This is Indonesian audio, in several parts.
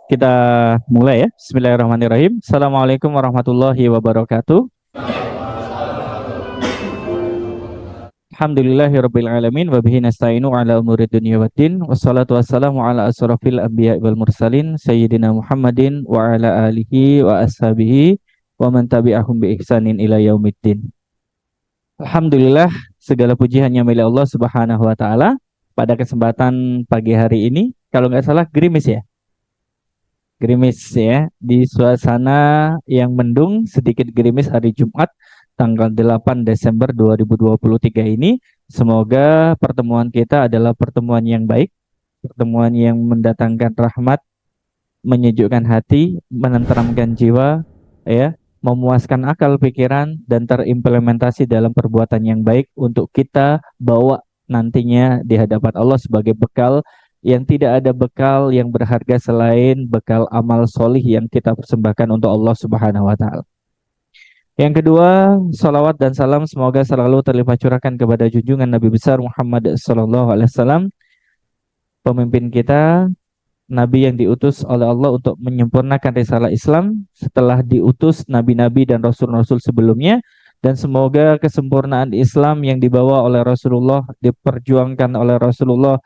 Kita mulai ya. Bismillahirrahmanirrahim. Assalamualaikum warahmatullahi wabarakatuh. Alhamdulillahirabbil alamin wa bihi nasta'inu ala umuri dunya waddin. Wassalatu wassalamu ala asrofil anbiya wal mursalin sayyidina Muhammadin wa ala alihi wa ashabihi wa man tabi'ahum bi ihsanin ila yaumiddin. Alhamdulillah, segala puji hanya milik Allah Subhanahu wa taala. Pada kesempatan pagi hari ini, kalau nggak salah gerimis ya. Gerimis ya, di suasana yang mendung, sedikit gerimis hari Jumat tanggal 8 Desember 2023 ini. Semoga pertemuan kita adalah pertemuan yang baik, pertemuan yang mendatangkan rahmat, menyejukkan hati, menenteramkan jiwa, ya, memuaskan akal pikiran dan terimplementasi dalam perbuatan yang baik untuk kita bawa nantinya di hadapan Allah sebagai bekal yang tidak ada bekal yang berharga selain bekal amal solih yang kita persembahkan untuk Allah Subhanahu wa Ta'ala. Yang kedua, salawat dan salam semoga selalu terlimpah curahkan kepada junjungan Nabi besar Muhammad Sallallahu Alaihi Wasallam, pemimpin kita, Nabi yang diutus oleh Allah untuk menyempurnakan risalah Islam setelah diutus nabi-nabi dan rasul-rasul sebelumnya, dan semoga kesempurnaan Islam yang dibawa oleh Rasulullah, diperjuangkan oleh Rasulullah,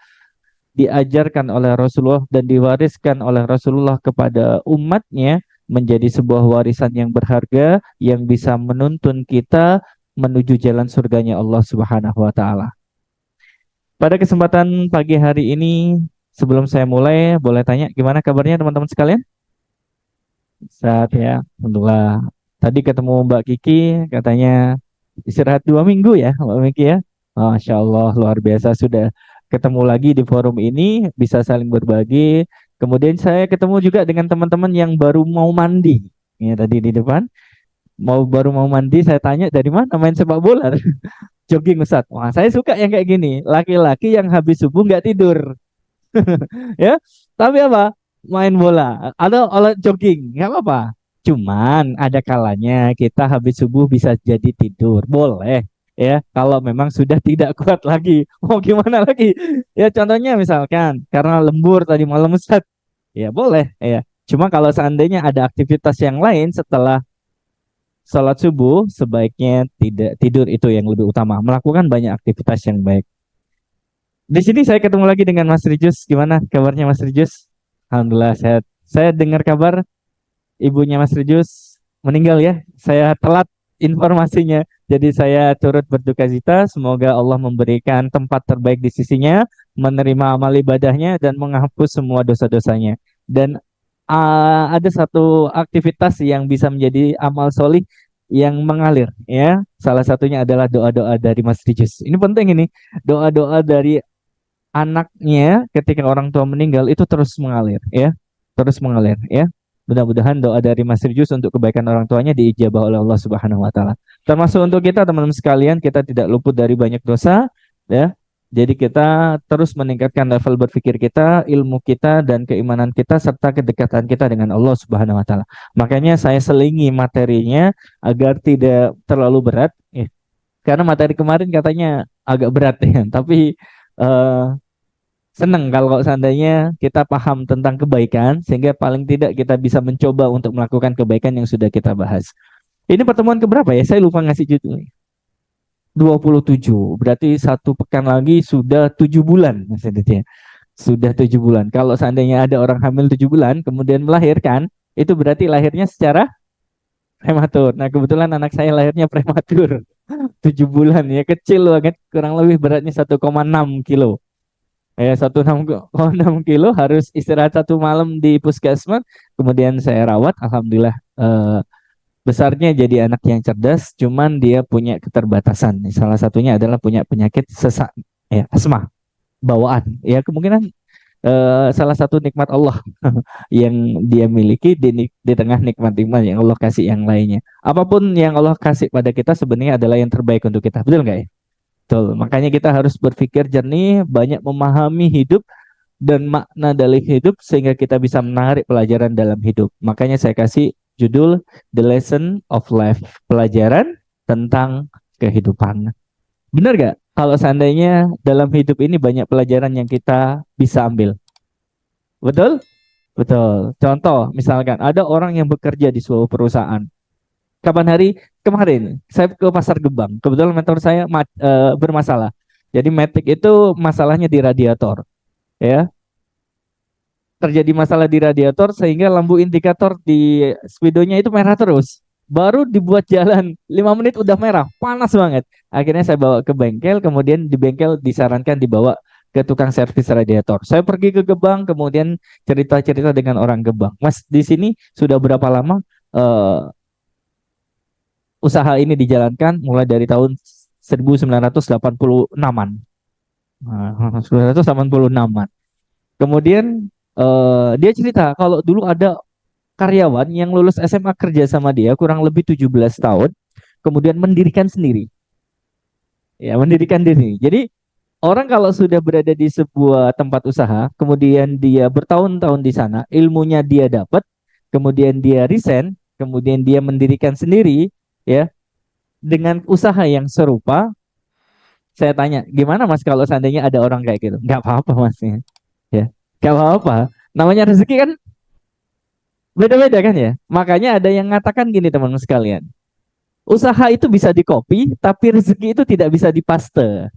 diajarkan oleh Rasulullah dan diwariskan oleh Rasulullah kepada umatnya menjadi sebuah warisan yang berharga yang bisa menuntun kita menuju jalan surganya Allah Subhanahu wa taala. Pada kesempatan pagi hari ini, sebelum saya mulai, boleh tanya gimana kabarnya teman-teman sekalian? Sehat ya, alhamdulillah. Tadi ketemu Mbak Kiki, katanya istirahat 2 minggu ya, Mbak Kiki ya. Masya Allah, luar biasa sudah ketemu lagi di forum ini, bisa saling berbagi. Kemudian saya ketemu juga dengan teman-teman yang baru mau mandi. Ya, tadi di depan, baru mau mandi, saya tanya dari mana main sepak bola? Jogging Ustaz. Wah, saya suka yang kayak gini. Laki-laki yang habis subuh nggak tidur. Ya, tapi apa? Main bola atau olah jogging, nggak apa-apa. Cuman ada kalanya kita habis subuh bisa jadi tidur, boleh ya. Kalau memang sudah tidak kuat lagi, mau gimana lagi? Ya contohnya misalkan karena lembur tadi malam Ustaz, ya boleh ya. Cuma kalau seandainya ada aktivitas yang lain setelah sholat subuh, sebaiknya tidak tidur, itu yang lebih utama. Melakukan banyak aktivitas yang baik. Di sini saya ketemu lagi dengan Mas Rijus. Gimana kabarnya Mas Rijus? Alhamdulillah sehat. Saya dengar kabar ibunya Mas Rijus meninggal ya. Saya telat informasinya. Jadi saya turut berduka cita. Semoga Allah memberikan tempat terbaik di sisinya, menerima amal ibadahnya dan menghapus semua dosa-dosanya. Dan ada satu aktivitas yang bisa menjadi amal solih yang mengalir ya. Salah satunya adalah doa-doa dari Mas Rijus. Ini penting ini. Doa-doa dari anaknya ketika orang tua meninggal itu terus mengalir ya, terus mengalir ya. Mudah-mudahan doa dari Mas Rius untuk kebaikan orang tuanya diijabah oleh Allah Subhanahu wa taala. Termasuk untuk kita teman-teman sekalian, kita tidak luput dari banyak dosa ya. Jadi kita terus meningkatkan level berpikir kita, ilmu kita dan keimanan kita serta kedekatan kita dengan Allah Subhanahu wa taala. Makanya saya selingi materinya agar tidak terlalu berat ya. Karena materi kemarin katanya agak berat ya, tapi eh, senang kalau seandainya kita paham tentang kebaikan, sehingga paling tidak kita bisa mencoba untuk melakukan kebaikan yang sudah kita bahas. Ini pertemuan keberapa ya? Saya lupa ngasih judulnya. 27. Berarti 1 pekan lagi sudah 7 bulan maksudnya. Sudah 7 bulan. Kalau seandainya ada orang hamil 7 bulan, kemudian melahirkan, itu berarti lahirnya secara prematur. Nah, kebetulan anak saya lahirnya prematur. 7 bulan ya, kecil banget, kurang lebih beratnya 1,6 kilo. 1,6 kilo, harus istirahat 1 malam di puskesmas. Kemudian saya rawat, alhamdulillah besarnya jadi anak yang cerdas. Cuman dia punya keterbatasan. Salah satunya adalah punya penyakit sesak, ya, asma bawaan. Ya kemungkinan salah satu nikmat Allah yang dia miliki di tengah nikmat-nikmat yang Allah kasih yang lainnya. Apapun yang Allah kasih pada kita sebenarnya adalah yang terbaik untuk kita. Betul nggak ya? Betul. Makanya kita harus berpikir jernih, banyak memahami hidup dan makna dalam hidup sehingga kita bisa menarik pelajaran dalam hidup. Makanya saya kasih judul The Lesson of Life, pelajaran tentang kehidupan. Benar gak? Kalau seandainya dalam hidup ini banyak pelajaran yang kita bisa ambil. Betul? Betul. Contoh, misalkan ada orang yang bekerja di sebuah perusahaan. Kapan hari kemarin saya ke Pasar Gebang. Kebetulan motor saya bermasalah. Jadi Matic itu masalahnya di radiator, ya. Terjadi masalah di radiator sehingga lampu indikator di speedonya itu merah terus. Baru dibuat jalan 5 menit udah merah, panas banget. Akhirnya saya bawa ke bengkel, kemudian di bengkel disarankan dibawa ke tukang servis radiator. Saya pergi ke Gebang, kemudian cerita-cerita dengan orang Gebang. Mas, di sini sudah berapa lama usaha ini dijalankan? Mulai dari tahun 1986-an. Nah, 1986-an. Kemudian dia cerita kalau dulu ada karyawan yang lulus SMA kerja sama dia kurang lebih 17 tahun, kemudian mendirikan sendiri. Ya, mendirikan diri. Jadi orang kalau sudah berada di sebuah tempat usaha, kemudian dia bertahun-tahun di sana, ilmunya dia dapat, kemudian dia resign, kemudian dia mendirikan sendiri, ya, dengan usaha yang serupa. Saya tanya, gimana Mas kalau seandainya ada orang kayak gitu? Nggak apa-apa Mas, ya, nggak apa-apa. Namanya rezeki kan beda-beda kan ya. Makanya ada yang mengatakan gini teman-teman sekalian. Usaha itu bisa di copy, tapi rezeki itu tidak bisa dipaste.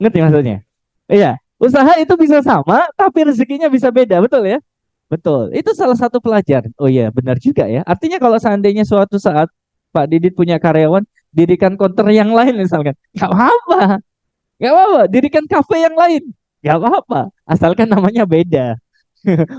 Ngerti maksudnya? Iya, usaha itu bisa sama, tapi rezekinya bisa beda, betul ya? Betul. Itu salah satu pelajaran. Oh iya, benar juga ya. Artinya kalau seandainya suatu saat Pak Didit punya karyawan, dirikan counter yang lain misalkan, nggak apa-apa, nggak apa-apa. Dirikan kafe yang lain, nggak apa-apa. Asalkan namanya beda.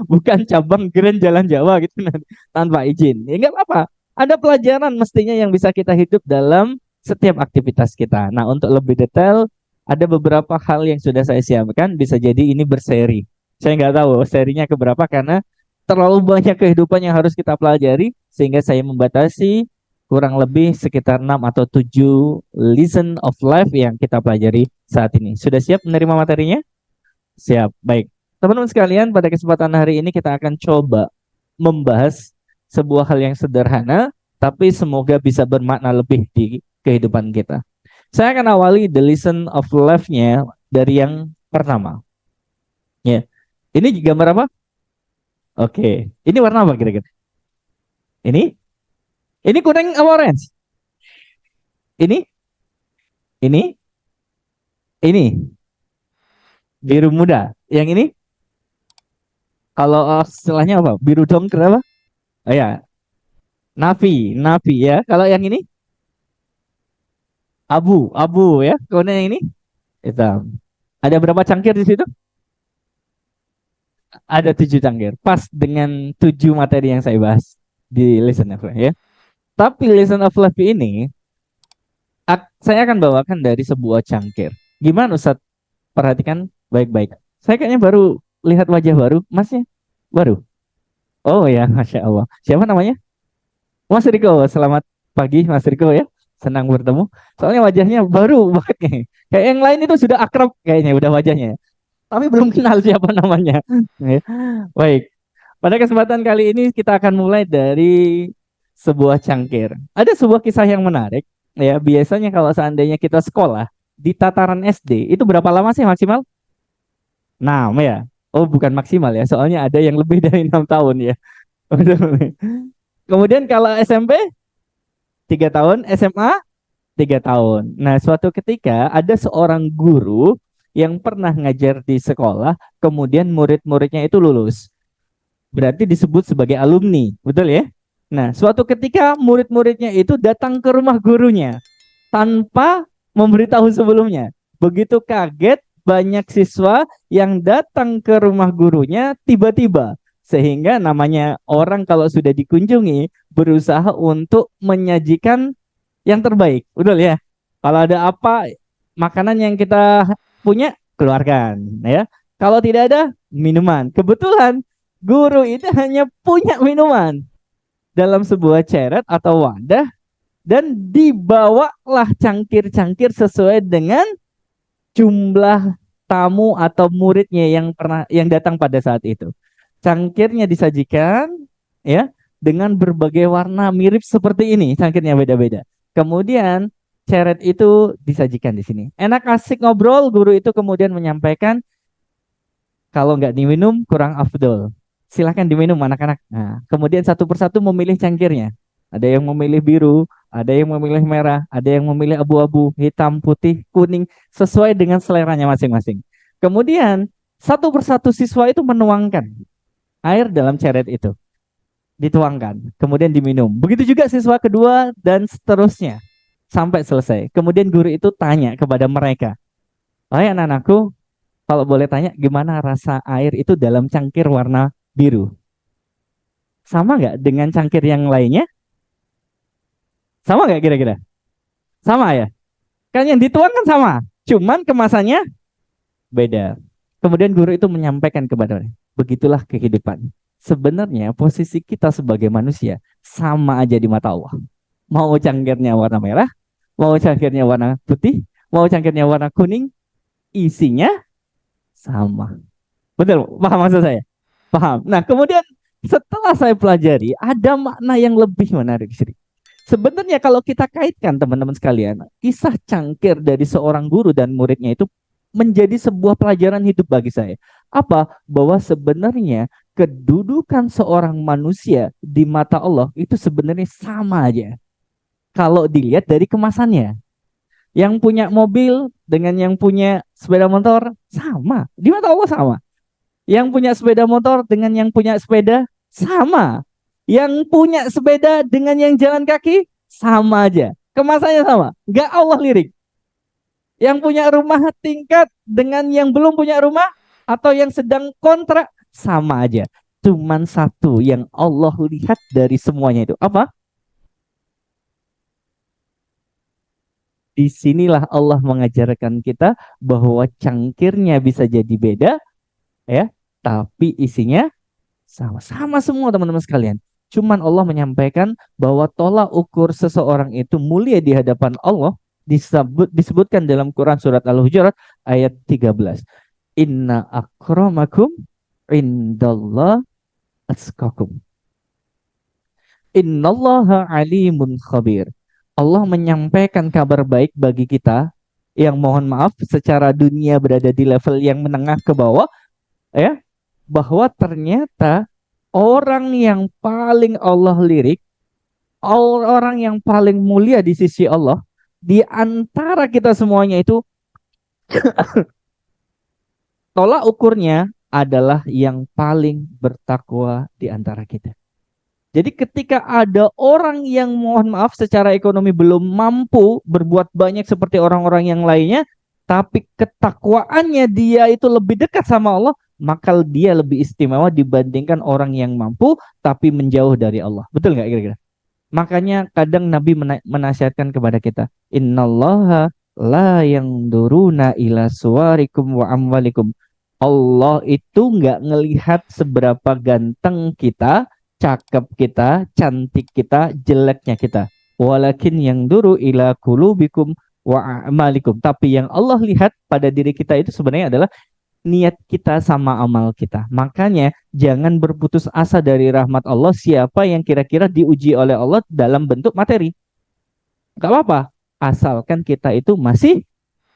Bukan cabang Grand Jalan Jawa gitu tanpa izin. Ya nggak apa-apa. Ada pelajaran mestinya yang bisa kita hidup dalam setiap aktivitas kita. Nah, untuk lebih detail, ada beberapa hal yang sudah saya siapkan. Bisa jadi ini berseri. Saya nggak tahu serinya keberapa karena terlalu banyak kehidupan yang harus kita pelajari sehingga saya membatasi kurang lebih sekitar 6 atau 7 lesson of life yang kita pelajari saat ini. Sudah siap menerima materinya? Siap. Baik. Teman-teman sekalian, pada kesempatan hari ini kita akan coba membahas sebuah hal yang sederhana, tapi semoga bisa bermakna lebih di kehidupan kita. Saya akan awali the lesson of life-nya dari yang pertama. Ya. Ini gambar apa? Oke. Ini warna apa kira-kira? Ini? Ini kuning apa orange? Ini? Ini? Ini? Biru muda. Yang ini? Kalau istilahnya apa? Biru dongker apa? Oh ya, Navi, Navi ya. Kalau yang ini abu, abu ya. Kalau yang ini hitam. Ada berapa cangkir di situ? Ada 7 cangkir. Pas dengan 7 materi yang saya bahas di Lesson of Life ya. Tapi Lesson of Life ini saya akan bawakan dari sebuah cangkir. Gimana Ustaz? Perhatikan baik-baik. Saya kayaknya baru lihat wajah baru, Masnya baru. Oh ya, Masya Allah. Siapa namanya? Mas Riko. Selamat pagi Mas Riko ya. Senang bertemu. Soalnya wajahnya baru banget nih. Kayak yang lain itu sudah akrab kayaknya udah wajahnya. Tapi belum kenal siapa namanya. Ya. Baik. Pada kesempatan kali ini kita akan mulai dari sebuah cangkir. Ada sebuah kisah yang menarik. Ya, biasanya kalau seandainya kita sekolah di tataran SD, itu berapa lama sih maksimal? 6 ya. Oh, bukan maksimal ya. Soalnya ada yang lebih dari 6 tahun ya. Kemudian kalau SMP 3 tahun, SMA 3 tahun. Nah, suatu ketika ada seorang guru yang pernah ngajar di sekolah, kemudian murid-muridnya itu lulus. Berarti disebut sebagai alumni, betul ya? Nah, suatu ketika murid-muridnya itu datang ke rumah gurunya tanpa memberitahu sebelumnya. Begitu kaget, banyak siswa yang datang ke rumah gurunya tiba-tiba. Sehingga namanya orang kalau sudah dikunjungi berusaha untuk menyajikan yang terbaik, betul ya? Kalau ada apa makanan yang kita punya keluarkan, ya. Kalau tidak ada minuman. Kebetulan guru itu hanya punya minuman dalam sebuah ceret atau wadah dan dibawalah cangkir-cangkir sesuai dengan jumlah tamu atau muridnya yang datang pada saat itu. Cangkirnya disajikan ya dengan berbagai warna mirip seperti ini, cangkirnya beda-beda. Kemudian ceret itu disajikan di sini. Enak asik ngobrol, guru itu kemudian menyampaikan kalau nggak diminum kurang afdol. Silahkan diminum anak-anak. Nah, kemudian satu persatu memilih cangkirnya. Ada yang memilih biru, ada yang memilih merah, ada yang memilih abu-abu, hitam, putih, kuning, sesuai dengan seleranya masing-masing. Kemudian satu persatu siswa itu menuangkan air dalam ceret itu, dituangkan, kemudian diminum. Begitu juga siswa kedua dan seterusnya sampai selesai. Kemudian guru itu tanya kepada mereka, "Hai anak-anakku, kalau boleh tanya gimana rasa air itu dalam cangkir warna biru? Sama nggak dengan cangkir yang lainnya? Sama nggak kira-kira? Sama ya? Kan yang dituang kan sama, cuman kemasannya beda." Kemudian guru itu menyampaikan kepada mereka, begitulah kehidupan. Sebenarnya posisi kita sebagai manusia sama aja di mata Allah. Mau cangkirnya warna merah, mau cangkirnya warna putih, mau cangkirnya warna kuning, isinya sama. Betul, paham maksud saya? Paham. Nah, kemudian setelah saya pelajari, ada makna yang lebih menarik di sini. Sebenarnya kalau kita kaitkan teman-teman sekalian, kisah cangkir dari seorang guru dan muridnya itu menjadi sebuah pelajaran hidup bagi saya. Apa? Bahwa sebenarnya kedudukan seorang manusia di mata Allah itu sebenarnya sama aja. Kalau dilihat dari kemasannya. Yang punya mobil dengan yang punya sepeda motor sama. Di mata Allah sama. Yang punya sepeda motor dengan yang punya sepeda sama. Yang punya sepeda dengan yang jalan kaki sama aja. Kemasannya sama. Nggak Allah lirik. Yang punya rumah tingkat dengan yang belum punya rumah atau yang sedang kontrak sama aja. Cuman satu yang Allah lihat dari semuanya itu apa? Disinilah Allah mengajarkan kita bahwa cangkirnya bisa jadi beda, ya, tapi isinya sama-sama semua teman-teman sekalian. Cuman Allah menyampaikan bahwa tolak ukur seseorang itu mulia di hadapan Allah disebutkan dalam Quran surat Al-Hujurat ayat 13. Inna akramakum indallah atqakum. Innallaha alimun khabir. Allah menyampaikan kabar baik bagi kita yang mohon maaf secara dunia berada di level yang menengah ke bawah, ya, bahwa ternyata orang yang paling Allah lirik, orang yang paling mulia di sisi Allah, di antara kita semuanya itu tolak ukurnya adalah yang paling bertakwa di antara kita. Jadi ketika ada orang yang mohon maaf secara ekonomi belum mampu berbuat banyak seperti orang-orang yang lainnya, tapi ketakwaannya dia itu lebih dekat sama Allah, maka dia lebih istimewa dibandingkan orang yang mampu tapi menjauh dari Allah. Betul nggak kira-kira? Makanya kadang Nabi menasihatkan kepada kita, Innallaha la yang duruna ila suwarikum wa amwalikum. Allah itu nggak ngelihat seberapa ganteng kita, cakep kita, cantik kita, jeleknya kita. Walakin yang duru ila kulubikum wa amalikum. Tapi yang Allah lihat pada diri kita itu sebenarnya adalah niat kita sama amal kita. Makanya jangan berputus asa dari rahmat Allah siapa yang kira-kira diuji oleh Allah dalam bentuk materi. Gak apa-apa. Asalkan kita itu masih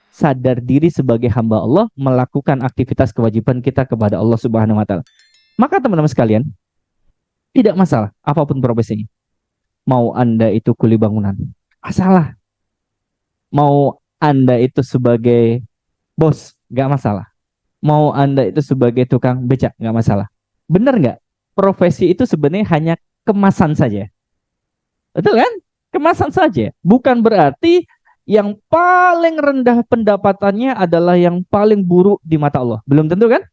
sadar diri sebagai hamba Allah, melakukan aktivitas kewajiban kita kepada Allah Subhanahu wa taala. Maka teman-teman sekalian, tidak masalah apapun profesinya. Mau Anda itu kuli bangunan, masalah. Mau Anda itu sebagai bos, gak masalah. Mau Anda itu sebagai tukang becak, nggak masalah. Benar nggak? Profesi itu sebenarnya hanya kemasan saja. Betul kan? Kemasan saja. Bukan berarti yang paling rendah pendapatannya adalah yang paling buruk di mata Allah. Belum tentu kan?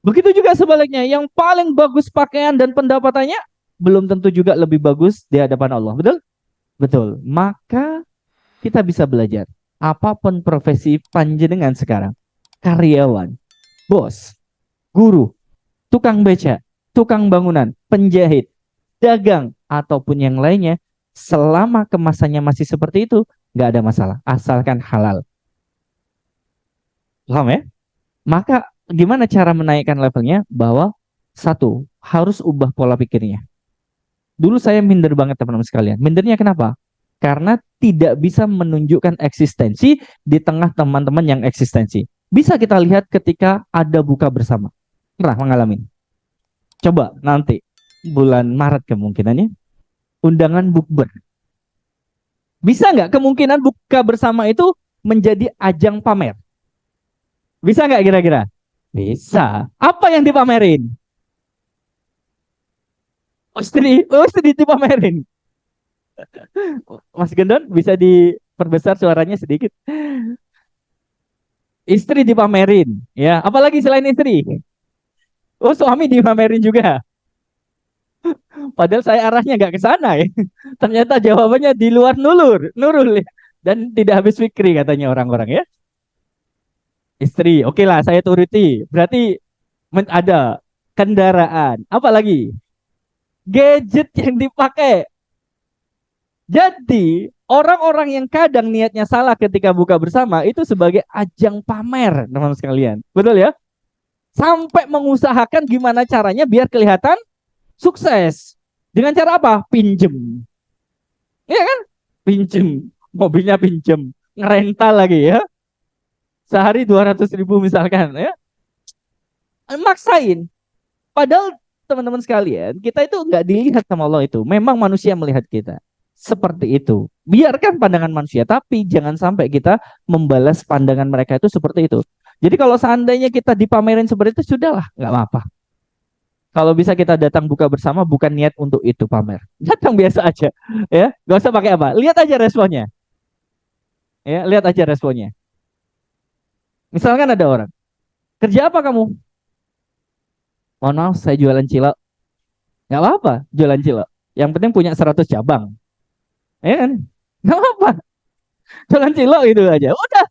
Begitu juga sebaliknya. Yang paling bagus pakaian dan pendapatannya belum tentu juga lebih bagus di hadapan Allah. Betul? Betul. Maka kita bisa belajar. Apapun profesi panjenengan sekarang. Karyawan, bos, guru, tukang beca, tukang bangunan, penjahit, dagang, ataupun yang lainnya, selama kemasannya masih seperti itu, nggak ada masalah, asalkan halal. Paham ya? Maka gimana cara menaikkan levelnya? Bahwa satu, harus ubah pola pikirnya. Dulu saya minder banget teman-teman sekalian. Mindernya kenapa? Karena tidak bisa menunjukkan eksistensi di tengah teman-teman yang eksistensi. Bisa kita lihat ketika ada buka bersama. Pernah mengalami. Coba nanti bulan Maret kemungkinannya undangan bukber. Bisa nggak kemungkinan buka bersama itu menjadi ajang pamer? Bisa nggak kira-kira? Bisa. Apa yang dipamerin? Oh, istri dipamerin. Mas Gendon bisa diperbesar suaranya sedikit. Istri dipamerin, ya. Apalagi selain istri? Oh, suami dipamerin juga. Padahal saya arahnya nggak ke sana ya. Ternyata jawabannya di luar nurul ya. Dan tidak habis fikri katanya orang-orang ya. Istri, oke lah saya turuti. Berarti ada kendaraan, apa lagi? Gadget yang dipakai. Jadi orang-orang yang kadang niatnya salah ketika buka bersama itu sebagai ajang pamer, teman-teman sekalian. Betul ya? Sampai mengusahakan gimana caranya biar kelihatan sukses. Dengan cara apa? Pinjem. Iya kan? Pinjem. Mobilnya pinjem. Ngerental lagi ya. Sehari 200.000 misalkan ya. Maksain. Padahal teman-teman sekalian, kita itu nggak dilihat sama Allah itu. Memang manusia melihat kita. Seperti itu. Biarkan pandangan manusia, tapi jangan sampai kita membalas pandangan mereka itu seperti itu. Jadi kalau seandainya kita dipamerin seperti itu, sudahlah, nggak apa-apa. Kalau bisa kita datang buka bersama, bukan niat untuk itu pamer. Datang biasa aja, ya. Gak usah pakai apa. Lihat aja responnya, ya. Lihat aja responnya. Misalkan ada orang, kerja apa kamu? Mohon maaf, saya jualan cilok. Nggak apa-apa, jualan cilok. Yang penting punya 100 cabang, ya kan? Nggak apa-apa, jualan cilok itu aja. Udah,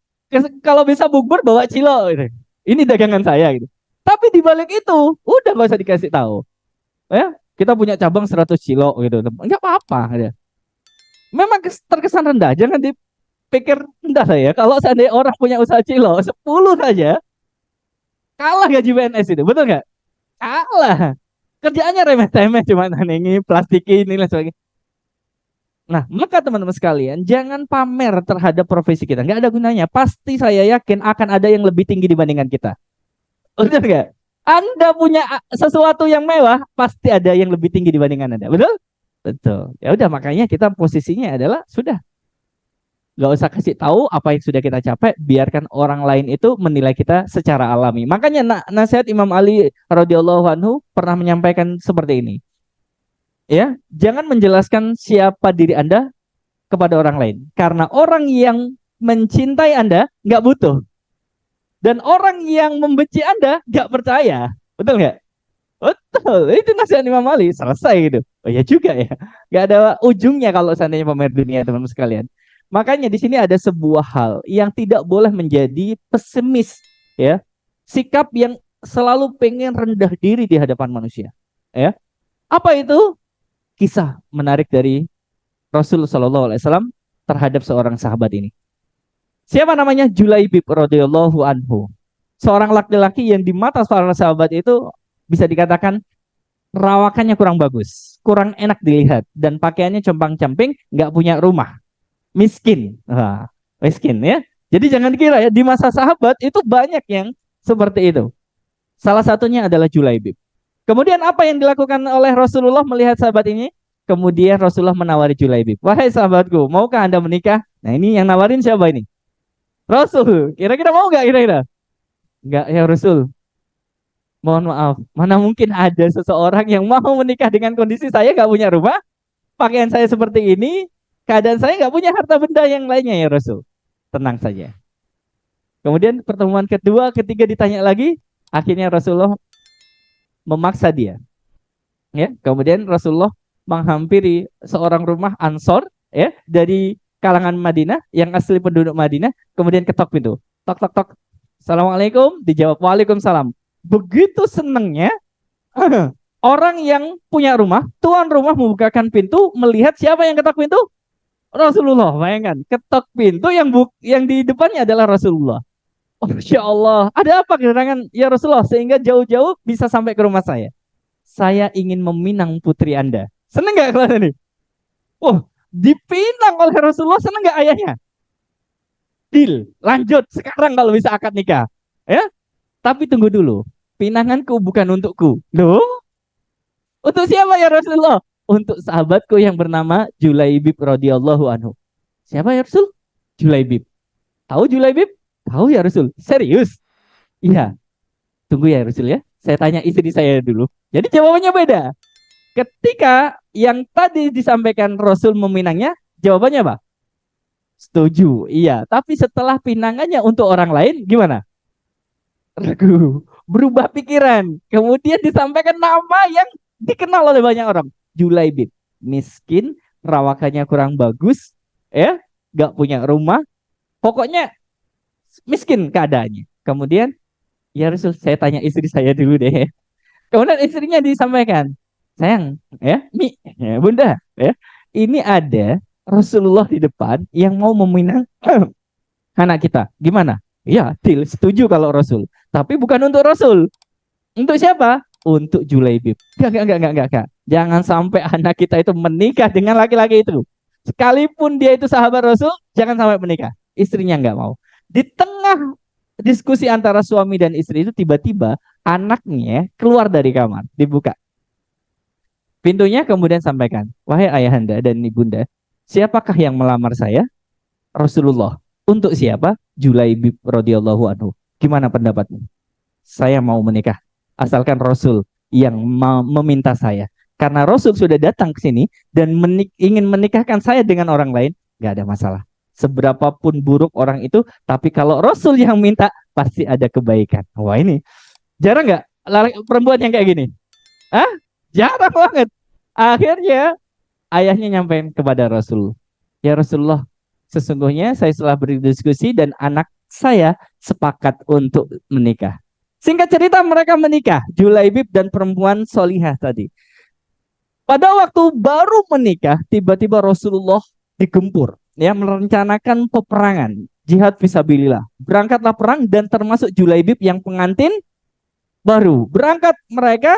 kalau bisa bukber bawa cilok. Gitu. Ini dagangan saya gitu. Tapi di balik itu, udah gak usah dikasih tahu. Ya, kita punya cabang 100 cilok gitu. Nggak apa-apa. Ya. Memang terkesan rendah. Jangan dipikir rendah saya. Kalau seandainya orang punya usaha cilok, 10 saja, kalah gaji PNS itu. Betul nggak? Kalah. Kerjaannya remeh-temeh, cuma ini plastikin ini lah sebagainya. Nah, maka teman-teman sekalian, jangan pamer terhadap profesi kita. Nggak ada gunanya. Pasti saya yakin akan ada yang lebih tinggi dibandingkan kita. Betul nggak? Anda punya sesuatu yang mewah, pasti ada yang lebih tinggi dibandingkan Anda. Betul? Betul. Ya udah, makanya kita posisinya adalah sudah nggak usah kasih tahu apa yang sudah kita capai, biarkan orang lain itu menilai kita secara alami. Makanya nasihat Imam Ali radhiyallahu anhu pernah menyampaikan seperti ini. Ya, jangan menjelaskan siapa diri Anda kepada orang lain. Karena orang yang mencintai Anda nggak butuh. Dan orang yang membenci Anda nggak percaya. Betul nggak? Betul. Itu nasihat Imam Ali. Selesai gitu. Oh ya juga ya. Nggak ada ujungnya kalau seandainya pamer dunia, teman-teman sekalian. Makanya di sini ada sebuah hal yang tidak boleh menjadi pesimis. Ya. Sikap yang selalu pengen rendah diri di hadapan manusia. Ya. Apa itu? Kisah menarik dari Rasul Shallallahu Alaihi Wasallam terhadap seorang sahabat ini. Siapa namanya? Julaibib radhiyallahu anhu. Seorang laki-laki yang di mata para sahabat itu bisa dikatakan perawakannya kurang bagus, kurang enak dilihat, dan pakaiannya compang-camping, nggak punya rumah, miskin. Wah, miskin ya. Jadi jangan kira ya, di masa sahabat itu banyak yang seperti itu. Salah satunya adalah Julaibib. Kemudian apa yang dilakukan oleh Rasulullah melihat sahabat ini? Kemudian Rasulullah menawari Julaibib. Wahai sahabatku, maukah Anda menikah? Nah, ini yang nawarin siapa ini? Rasul. Kira-kira mau nggak kira-kira? Nggak ya Rasul. Mohon maaf, mana mungkin ada seseorang yang mau menikah dengan kondisi saya nggak punya rumah, pakaian saya seperti ini, keadaan saya nggak punya harta benda yang lainnya ya Rasul. Tenang saja. Kemudian pertemuan kedua, ketiga ditanya lagi, akhirnya Rasulullah memaksa dia. Ya, kemudian Rasulullah menghampiri seorang rumah Ansor ya dari kalangan Madinah yang asli penduduk Madinah, kemudian ketok pintu. Tok tok tok. Assalamualaikum, dijawab Waalaikumsalam. Begitu senengnya orang yang punya rumah, tuan rumah membukakan pintu, melihat siapa yang ketok pintu? Rasulullah. Bayangkan, ketok pintu yang di depannya adalah Rasulullah. Oh, Masya Allah, ada apa gerangan ya Rasulullah sehingga jauh-jauh bisa sampai ke rumah saya? Saya ingin meminang putri Anda. Seneng nggak kalian ini? Oh, dipinang oleh Rasulullah, seneng nggak ayahnya? Deal, lanjut sekarang kalau bisa akad nikah. Ya, tapi tunggu dulu. Pinanganku bukan untukku. Loh, Untuk siapa ya Rasulullah? Untuk sahabatku yang bernama Julaibib radhiyallahu anhu. Siapa ya Rasul? Julaibib. Tahu Julaibib? Tahu ya Rasul. Serius? Iya. Tunggu ya Rasul ya. Saya tanya istri saya dulu. Jadi jawabannya beda. Ketika yang tadi disampaikan Rasul meminangnya, jawabannya apa? Setuju. Iya. Tapi setelah pinangannya untuk orang lain, gimana? Ragu. Berubah pikiran. Kemudian disampaikan nama yang dikenal oleh banyak orang. Julaibib. Miskin, perawakannya kurang bagus, ya, gak punya rumah. Pokoknya miskin keadaannya. Kemudian, ya Rasul, saya tanya istri saya dulu deh. Kemudian istrinya disampaikan, sayang, ya, Mi, ya, Bunda, ya, ini ada Rasulullah di depan yang mau meminang anak kita. Gimana? Ya, deal, setuju kalau Rasul. Tapi bukan untuk Rasul. Untuk siapa? Untuk Julaibib. Enggak. Jangan sampai anak kita itu menikah dengan laki-laki itu. Sekalipun dia itu sahabat Rasul, jangan sampai menikah. Istrinya nggak mau. Di tengah diskusi antara suami dan istri itu tiba-tiba anaknya keluar dari kamar, dibuka pintunya, kemudian sampaikan, wahai ayahanda dan ibunda, siapakah yang melamar saya? Rasulullah. Untuk siapa? Julaibib radhiyallahu anhu. Gimana pendapatmu? Saya mau menikah, asalkan Rasul yang meminta saya. Karena Rasul sudah datang ke sini dan ingin menikahkan saya dengan orang lain, nggak ada masalah. Seberapapun buruk orang itu, tapi kalau Rasul yang minta, pasti ada kebaikan. Wah, ini jarang nggak perempuan yang kayak gini? Hah? Jarang banget. Akhirnya ayahnya nyampein kepada Rasul. Ya Rasulullah, sesungguhnya saya setelah berdiskusi dan anak saya sepakat untuk menikah. Singkat cerita mereka menikah, Julaibib dan perempuan solihah tadi. Pada waktu baru menikah, tiba-tiba Rasulullah digempur, ya, merencanakan peperangan, jihad fisabilillah. Berangkatlah perang dan termasuk Julaibib yang pengantin baru. Berangkat mereka,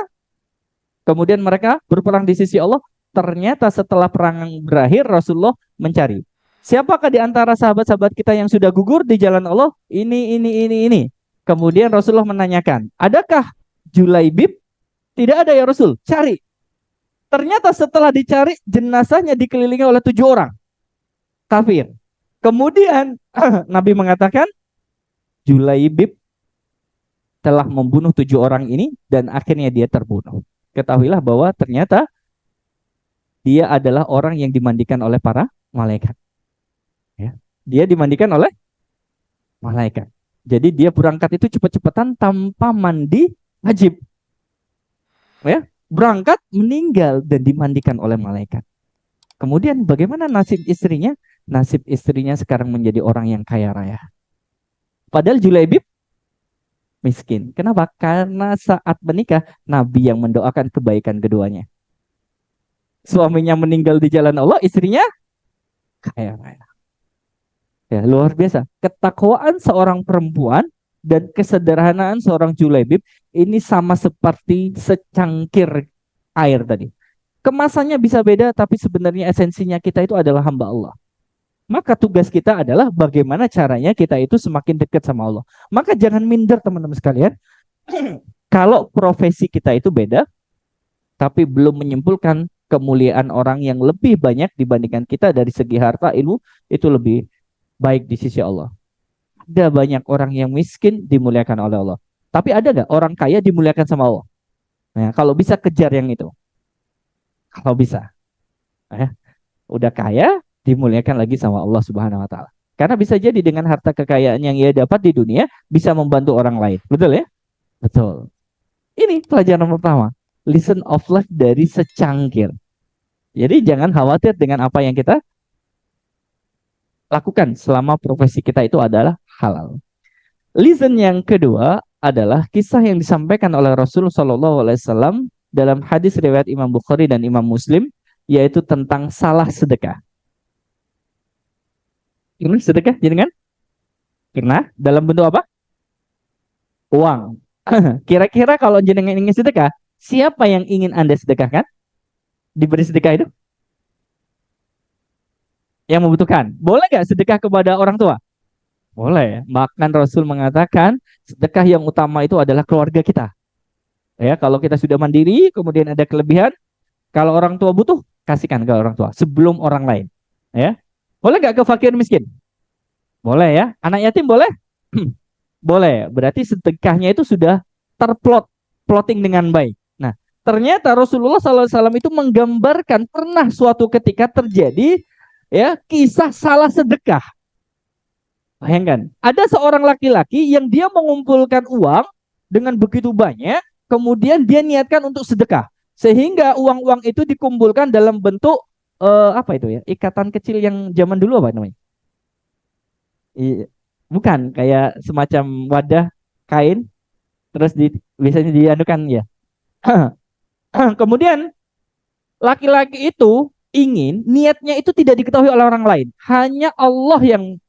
kemudian mereka berperang di sisi Allah. Ternyata setelah perang berakhir, Rasulullah mencari. Siapakah di antara sahabat-sahabat kita yang sudah gugur di jalan Allah? Ini. Kemudian Rasulullah menanyakan, adakah Julaibib? Tidak ada ya Rasul, cari. Ternyata setelah dicari, jenazahnya dikelilingi oleh 7 orang kafir. Kemudian Nabi mengatakan, Julaibib telah membunuh 7 orang ini dan akhirnya dia terbunuh. Ketahuilah bahwa ternyata dia adalah orang yang dimandikan oleh para malaikat. Ya. Dia dimandikan oleh malaikat. Jadi dia berangkat itu cepet-cepetan tanpa mandi wajib. Ya, berangkat, meninggal dan dimandikan oleh malaikat. Kemudian bagaimana nasib istrinya? Nasib istrinya sekarang menjadi orang yang kaya raya. Padahal Julaibib miskin. Kenapa? Karena saat menikah Nabi yang mendoakan kebaikan keduanya. Suaminya meninggal di jalan Allah, istrinya kaya raya. Ya, luar biasa. Ketakwaan seorang perempuan dan kesederhanaan seorang Julaibib ini sama seperti secangkir air tadi. Kemasannya bisa beda, tapi sebenarnya esensinya kita itu adalah hamba Allah. Maka tugas kita adalah bagaimana caranya kita itu semakin dekat sama Allah. Maka jangan minder teman-teman sekalian. Kalau profesi kita itu beda, tapi belum menyimpulkan kemuliaan orang yang lebih banyak dibandingkan kita dari segi harta, ilmu, itu lebih baik di sisi Allah. Ada banyak orang yang miskin dimuliakan oleh Allah. Tapi ada nggak orang kaya dimuliakan sama Allah? Nah, kalau bisa kejar yang itu. Kalau bisa. Udah kaya, dimuliakan lagi sama Allah Subhanahu wa taala. Karena bisa jadi dengan harta kekayaan yang ia dapat di dunia bisa membantu orang lain. Betul ya? Betul. Ini pelajaran pertama. Listen of life dari secangkir. Jadi jangan khawatir dengan apa yang kita lakukan selama profesi kita itu adalah halal. Listen yang kedua adalah kisah yang disampaikan oleh Rasul Shallallahu Alaihi Wasallam dalam hadis riwayat Imam Bukhari dan Imam Muslim, yaitu tentang salah sedekah. Pernah sedekah jenengan? Pernah? Dalam bentuk apa? Uang. Kira-kira kalau jenengan ingin sedekah, siapa yang ingin Anda sedekahkan? Diberi sedekah itu? Yang membutuhkan. Boleh nggak sedekah kepada orang tua? Boleh. Bahkan Rasul mengatakan sedekah yang utama itu adalah keluarga kita. Ya, kalau kita sudah mandiri, kemudian ada kelebihan, kalau orang tua butuh, kasihkan ke orang tua sebelum orang lain. Ya, boleh nggak ke fakir miskin? Boleh ya. Anak yatim boleh? Boleh. Berarti sedekahnya itu sudah plotting dengan baik. Nah, ternyata Rasulullah SAW itu menggambarkan pernah suatu ketika terjadi ya kisah salah sedekah. Bayangkan, ada seorang laki-laki yang dia mengumpulkan uang dengan begitu banyak, kemudian dia niatkan untuk sedekah, sehingga uang-uang itu dikumpulkan dalam bentuk apa itu ya, ikatan kecil yang zaman dulu apa namanya? Bukan, kayak semacam wadah kain, terus biasanya dianukan ya. Kemudian laki-laki itu ingin niatnya itu tidak diketahui oleh orang lain, hanya Allah yang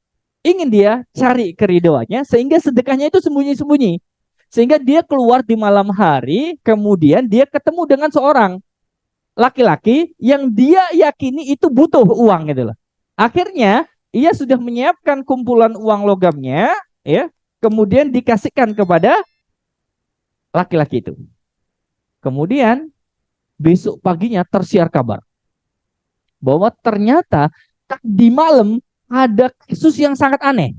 ingin dia cari keridoannya, sehingga sedekahnya itu sembunyi-sembunyi. Sehingga dia keluar di malam hari, kemudian dia ketemu dengan seorang laki-laki yang dia yakini itu butuh uang gitu loh. Akhirnya ia sudah menyiapkan kumpulan uang logamnya, ya, kemudian dikasihkan kepada laki-laki itu. Kemudian besok paginya tersiar kabar bahwa ternyata di malam ada kasus yang sangat aneh.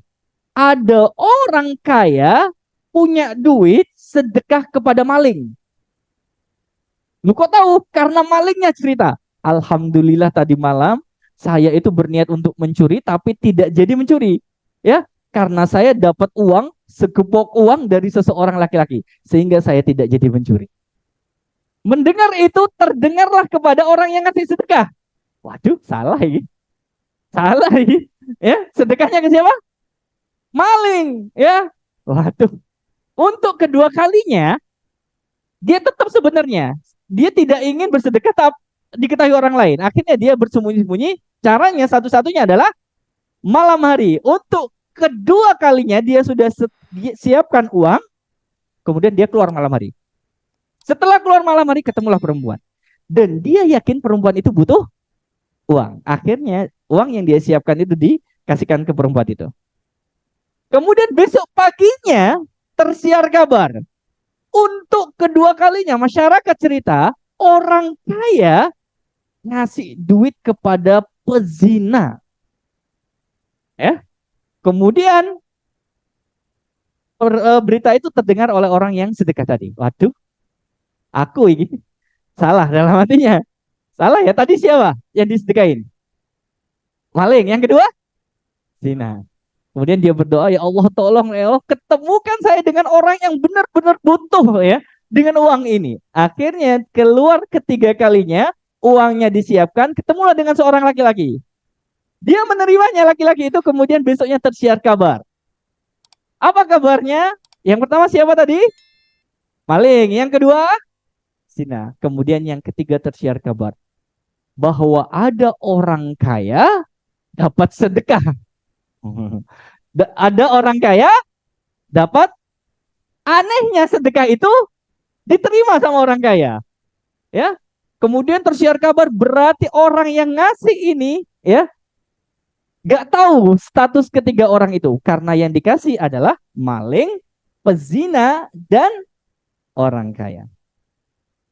Ada orang kaya punya duit sedekah kepada maling. Lu kok tahu? Karena malingnya cerita. Alhamdulillah tadi malam saya itu berniat untuk mencuri tapi tidak jadi mencuri. Ya, karena saya dapat uang, segepok uang dari seseorang laki-laki sehingga saya tidak jadi mencuri. Mendengar itu terdengarlah kepada orang yang ngasih sedekah. Waduh, salah ini. Salah ini. Ya, sedekahnya ke siapa? Maling, ya. Waduh. Untuk kedua kalinya dia tetap sebenarnya dia tidak ingin bersedekah tapi diketahui orang lain. Akhirnya dia bersembunyi-sembunyi. Caranya satu-satunya adalah malam hari. Untuk kedua kalinya dia sudah siapkan uang, kemudian dia keluar malam hari. Setelah keluar malam hari ketemulah perempuan. Dan dia yakin perempuan itu butuh uang. Akhirnya uang yang dia siapkan itu dikasihkan ke perempuan itu. Kemudian besok paginya tersiar kabar. Untuk kedua kalinya masyarakat cerita orang kaya ngasih duit kepada pezina. Ya. Kemudian berita itu terdengar oleh orang yang sedekah tadi. Waduh, aku ini salah dalam artinya. Salah ya, tadi siapa yang disedekain? Maling. Yang kedua, zina. Kemudian dia berdoa, ya Allah tolong ya Allah ketemukan saya dengan orang yang benar-benar butuh ya dengan uang ini. Akhirnya keluar ketiga kalinya uangnya disiapkan, ketemulah dengan seorang laki-laki. Dia menerimanya laki-laki itu kemudian besoknya tersiar kabar. Apa kabarnya? Yang pertama siapa tadi? Maling. Yang kedua, zina. Kemudian yang ketiga tersiar kabar bahwa ada orang kaya dapat sedekah. Ada orang kaya dapat, anehnya sedekah itu diterima sama orang kaya. Ya. Kemudian tersiar kabar berarti orang yang ngasih ini ya nggak tahu status ketiga orang itu karena yang dikasih adalah maling, pezina dan orang kaya.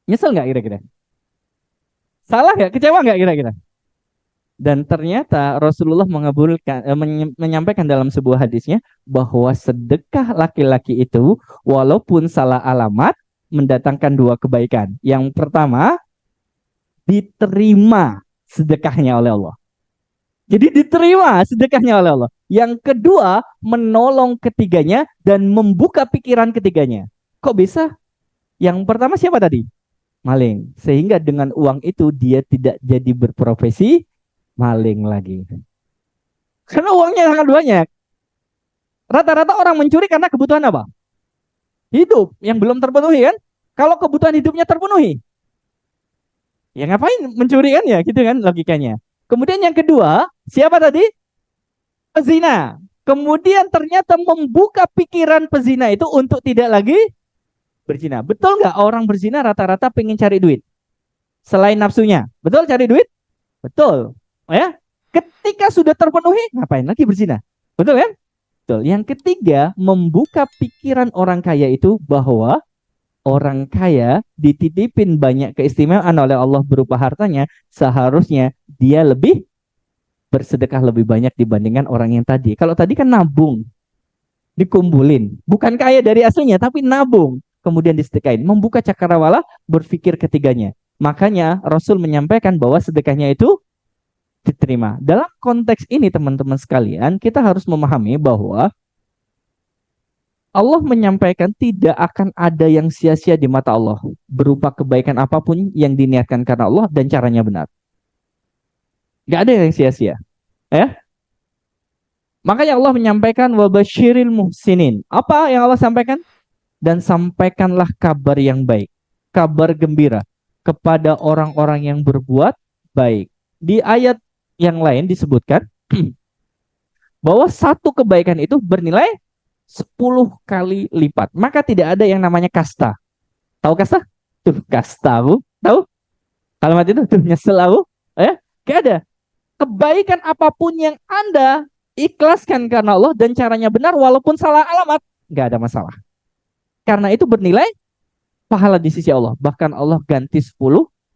Nyesel nggak kira-kira? Salah nggak? Kecewa nggak kira-kira? Dan ternyata Rasulullah menyampaikan dalam sebuah hadisnya bahwa sedekah laki-laki itu walaupun salah alamat mendatangkan dua kebaikan. Yang pertama, diterima sedekahnya oleh Allah. Jadi diterima sedekahnya oleh Allah. Yang kedua, menolong ketiganya dan membuka pikiran ketiganya. Kok bisa? Yang pertama siapa tadi? Maling. Sehingga dengan uang itu dia tidak jadi berprofesi maling lagi. Karena uangnya sangat banyak. Rata-rata orang mencuri karena kebutuhan apa? Hidup yang belum terpenuhi kan? Kalau kebutuhan hidupnya terpenuhi, ya ngapain mencuri kan ya, gitu kan logikanya. Kemudian yang kedua, siapa tadi? Pezina. Kemudian ternyata membuka pikiran pezina itu untuk tidak lagi berzina. Betul nggak orang berzina rata-rata pengen cari duit? Selain nafsunya. Betul cari duit? Betul. Ya, ketika sudah terpenuhi, ngapain lagi berzina? Betul kan? Betul. Yang ketiga, membuka pikiran orang kaya itu bahwa orang kaya dititipin banyak keistimewaan oleh Allah berupa hartanya, seharusnya dia lebih bersedekah lebih banyak dibandingkan orang yang tadi. Kalau tadi kan nabung, dikumpulin, bukan kaya dari aslinya, tapi nabung, kemudian disedekahin, membuka cakrawala berpikir ketiganya. Makanya Rasul menyampaikan bahwa sedekahnya itu diterima. Dalam konteks ini teman-teman sekalian, kita harus memahami bahwa Allah menyampaikan tidak akan ada yang sia-sia di mata Allah berupa kebaikan apapun yang diniatkan karena Allah dan caranya benar. Gak ada yang sia-sia. Ya? Makanya Allah menyampaikan wabasyiril muhsinin. Apa yang Allah sampaikan? Dan sampaikanlah kabar yang baik, kabar gembira kepada orang-orang yang berbuat baik. Di ayat yang lain disebutkan bahwa satu kebaikan itu bernilai 10 kali lipat. Maka tidak ada yang namanya kasta. Tahu kasta? Tuh, kasta aku. Tahu? Kalimat itu tuh nyesel aku. Gak ada. Kebaikan apapun yang Anda ikhlaskan karena Allah dan caranya benar walaupun salah alamat, gak ada masalah. Karena itu bernilai pahala di sisi Allah. Bahkan Allah ganti 10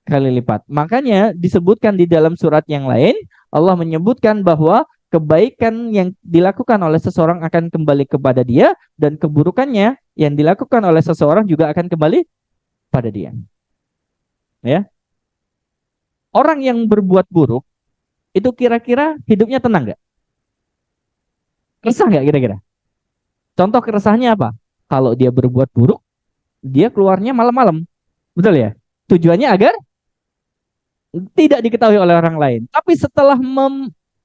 kali lipat. Makanya disebutkan di dalam surat yang lain, Allah menyebutkan bahwa kebaikan yang dilakukan oleh seseorang akan kembali kepada dia, dan keburukannya yang dilakukan oleh seseorang juga akan kembali pada dia. Ya. Orang yang berbuat buruk itu kira-kira hidupnya tenang nggak? Resah nggak kira-kira? Contoh keresahannya apa? Kalau dia berbuat buruk, dia keluarnya malam-malam. Betul ya? Tujuannya agar tidak diketahui oleh orang lain. Tapi setelah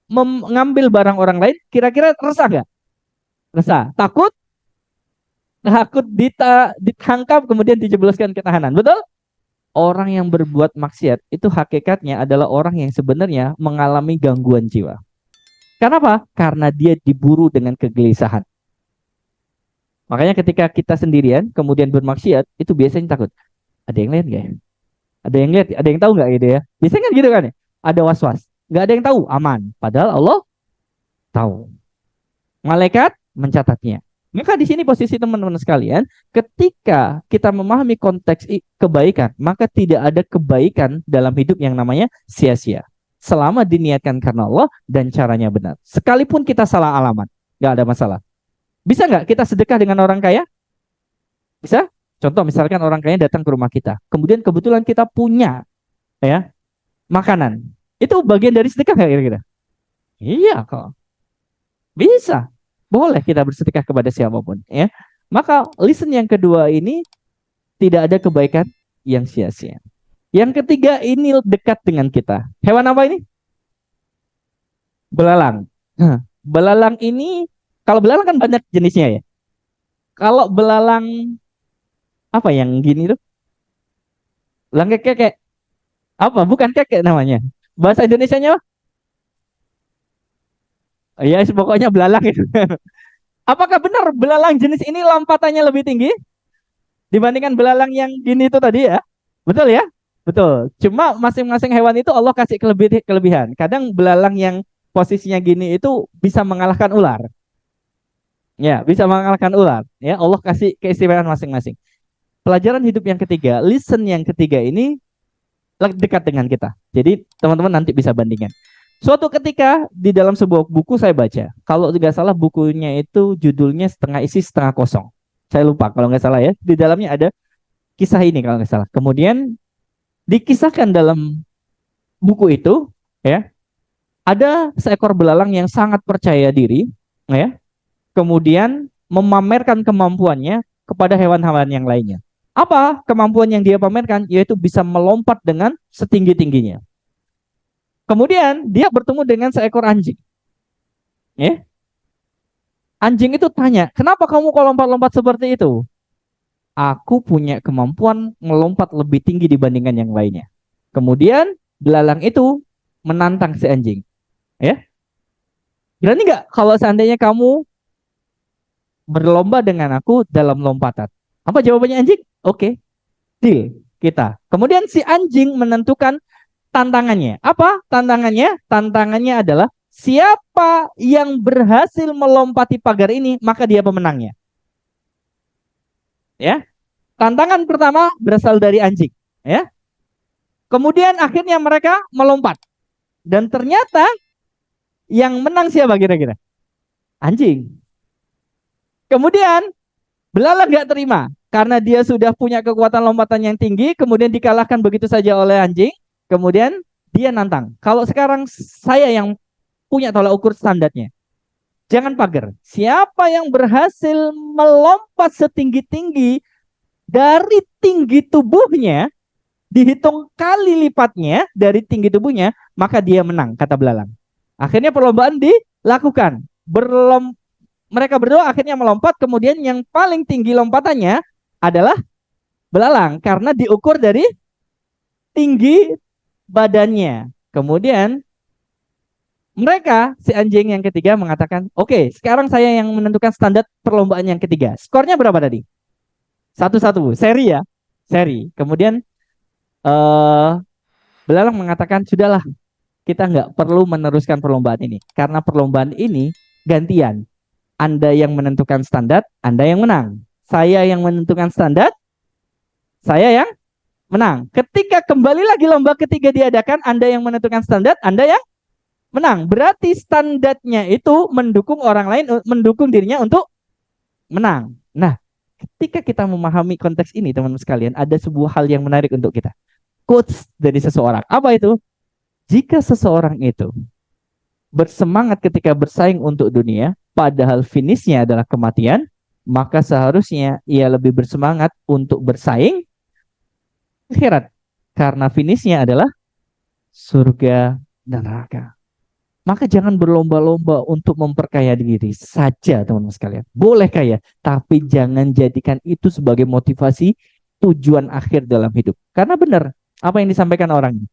mengambil barang orang lain, kira-kira resah nggak? Resah. Takut? Takut ditangkap kemudian dijebloskan ke tahanan. Betul? Orang yang berbuat maksiat itu hakikatnya adalah orang yang sebenarnya mengalami gangguan jiwa. Kenapa? Karena dia diburu dengan kegelisahan. Makanya ketika kita sendirian kemudian bermaksiat, itu biasanya takut. Ada yang lain nggak ya? Ada yang lihat, ada yang tahu nggak gitu ya? Biasanya kan gitu kan ya? Ada was-was. Nggak ada yang tahu, aman. Padahal Allah tahu. Malaikat mencatatnya. Maka di sini posisi teman-teman sekalian, ketika kita memahami konteks kebaikan, maka tidak ada kebaikan dalam hidup yang namanya sia-sia. Selama diniatkan karena Allah dan caranya benar. Sekalipun kita salah alamat, nggak ada masalah. Bisa nggak kita sedekah dengan orang kaya? Bisa? Contoh misalkan orang kaya datang ke rumah kita, kemudian kebetulan kita punya ya makanan, itu bagian dari sedekah nggak kira-kira? Iya kok. Bisa. Boleh kita bersedekah kepada siapapun ya. Maka listen yang kedua ini tidak ada kebaikan yang sia-sia. Yang ketiga ini dekat dengan kita. Hewan apa ini? Belalang. Belalang ini, kalau belalang kan banyak jenisnya ya. Kalau belalang apa yang gini tuh? Belalang kekek. Apa? Bukan kekek namanya. Bahasa Indonesianya apa? Ya, pokoknya belalang itu. Apakah benar belalang jenis ini lompatannya lebih tinggi dibandingkan belalang yang gini itu tadi ya? Betul ya? Betul. Cuma masing-masing hewan itu Allah kasih kelebihan. Kadang belalang yang posisinya gini itu bisa mengalahkan ular. Ya, bisa mengalahkan ular. Ya, Allah kasih keistimewaan masing-masing. Pelajaran hidup yang ketiga, listen yang ketiga ini dekat dengan kita. Jadi teman-teman nanti bisa bandingkan. Suatu ketika di dalam sebuah buku saya baca, kalau tidak salah bukunya itu judulnya setengah isi setengah kosong. Saya lupa kalau nggak salah ya. Di dalamnya ada kisah ini kalau nggak salah. Kemudian dikisahkan dalam buku itu, ya, ada seekor belalang yang sangat percaya diri, ya, kemudian memamerkan kemampuannya kepada hewan-hewan yang lainnya. Apa kemampuan yang dia pamerkan? Yaitu bisa melompat dengan setinggi-tingginya. Kemudian dia bertemu dengan seekor anjing. Ya. Anjing itu tanya, kenapa kamu kok lompat-lompat seperti itu? Aku punya kemampuan melompat lebih tinggi dibandingkan yang lainnya. Kemudian belalang itu menantang si anjing. Ya, berani nggak kalau seandainya kamu berlomba dengan aku dalam lompatan? Apa jawabannya anjing? Oke, deal kita. Kemudian si anjing menentukan tantangannya. Apa tantangannya? Tantangannya adalah siapa yang berhasil melompati pagar ini, maka dia pemenangnya. Ya. Tantangan pertama berasal dari anjing, ya. Kemudian akhirnya mereka melompat dan ternyata yang menang siapa kira-kira? Anjing. Kemudian belalang nggak terima karena dia sudah punya kekuatan lompatan yang tinggi, kemudian dikalahkan begitu saja oleh anjing. Kemudian dia nantang. Kalau sekarang saya yang punya tolak ukur standarnya. Jangan pagar. Siapa yang berhasil melompat setinggi-tinggi dari tinggi tubuhnya, dihitung kali lipatnya dari tinggi tubuhnya, maka dia menang, kata belalang. Akhirnya perlombaan dilakukan. Mereka berdua akhirnya melompat, kemudian yang paling tinggi lompatannya adalah belalang karena diukur dari tinggi badannya. Kemudian mereka, si anjing yang ketiga mengatakan, oke, sekarang saya yang menentukan standar perlombaan yang ketiga. Skornya berapa tadi? 1-1, seri ya, seri. Kemudian eh belalang mengatakan, sudahlah, kita nggak perlu meneruskan perlombaan ini karena perlombaan ini gantian. Anda yang menentukan standar, Anda yang menang. Saya yang menentukan standar, saya yang menang. Ketika kembali lagi lomba ketiga diadakan, Anda yang menentukan standar, Anda yang menang. Berarti standarnya itu mendukung orang lain, mendukung dirinya untuk menang. Nah, ketika kita memahami konteks ini, teman-teman sekalian, ada sebuah hal yang menarik untuk kita. Quotes dari seseorang. Apa itu? Jika seseorang itu bersemangat ketika bersaing untuk dunia, padahal finishnya adalah kematian, maka seharusnya ia lebih bersemangat untuk bersaing akhirat. Karena finishnya adalah surga dan neraka. Maka jangan berlomba-lomba untuk memperkaya diri saja, teman-teman sekalian. Boleh kaya, tapi jangan jadikan itu sebagai motivasi tujuan akhir dalam hidup. Karena benar, apa yang disampaikan orang ini.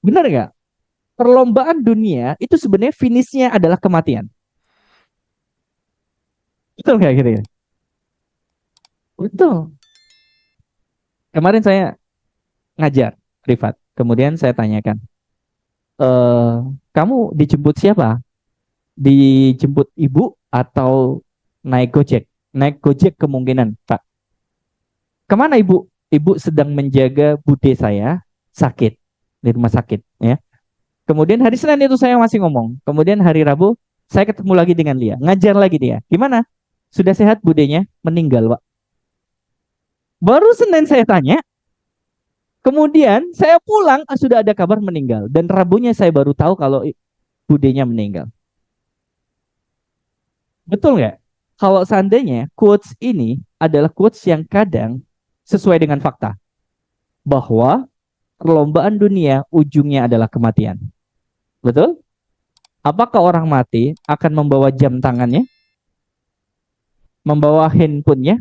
Benar nggak? Perlombaan dunia itu sebenarnya finishnya adalah kematian. Betul nggak kira-kira? Betul. Kemarin saya ngajar privat. Kemudian saya tanyakan, eh kamu dijemput siapa? Dijemput ibu atau naik Gojek? Naik Gojek kemungkinan, Pak. Kemana ibu? Ibu sedang menjaga bude saya sakit di rumah sakit, ya. Kemudian hari Senin itu saya masih ngomong. Kemudian hari Rabu saya ketemu lagi dengan Lia, ngajar lagi dia. Gimana? Sudah sehat budenya? Meninggal, Pak. Baru Senin saya tanya, kemudian saya pulang sudah ada kabar meninggal dan Rabunya saya baru tahu kalau budenya meninggal. Betul nggak? Kalau seandainya quotes ini adalah quotes yang kadang sesuai dengan fakta bahwa perlombaan dunia ujungnya adalah kematian. Betul? Apakah orang mati akan membawa jam tangannya? Membawa handphonenya?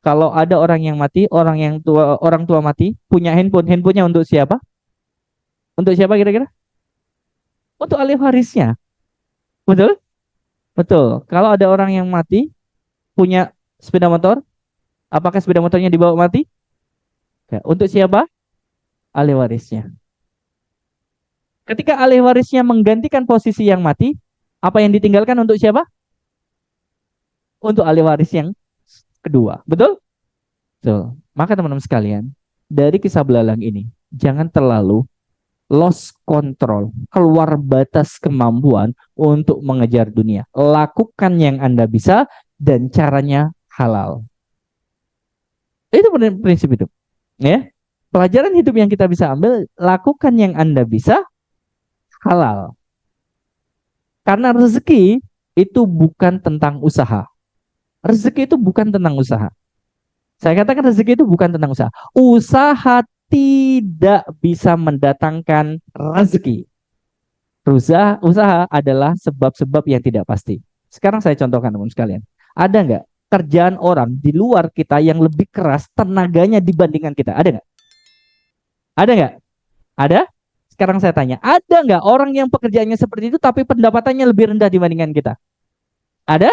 Kalau ada orang yang mati, orang tua mati, punya handphone, handphonenya untuk siapa? Untuk siapa kira-kira? Untuk ahli warisnya. Betul? Betul. Kalau ada orang yang mati, punya sepeda motor, apakah sepeda motornya dibawa mati? Ya, untuk siapa? Ahli warisnya. Ketika ahli warisnya menggantikan posisi yang mati, apa yang ditinggalkan untuk siapa? Untuk ahli waris yang kedua. Betul? Betul. Maka teman-teman sekalian, dari kisah belalang ini, jangan terlalu lost control, keluar batas kemampuan untuk mengejar dunia. Lakukan yang Anda bisa dan caranya halal. Itu prinsip hidup. Ya. Pelajaran hidup yang kita bisa ambil, lakukan yang Anda bisa halal. Karena rezeki itu bukan tentang usaha. Rezeki itu bukan tentang usaha. Saya katakan rezeki itu bukan tentang usaha. Usaha tidak bisa mendatangkan rezeki. Usaha adalah sebab-sebab yang tidak pasti. Sekarang saya contohkan teman sekalian. Ada nggak kerjaan orang di luar kita yang lebih keras tenaganya dibandingkan kita? Ada nggak? Ada nggak? Ada? Sekarang saya tanya, ada nggak orang yang pekerjaannya seperti itu tapi pendapatannya lebih rendah dibandingkan kita? Ada?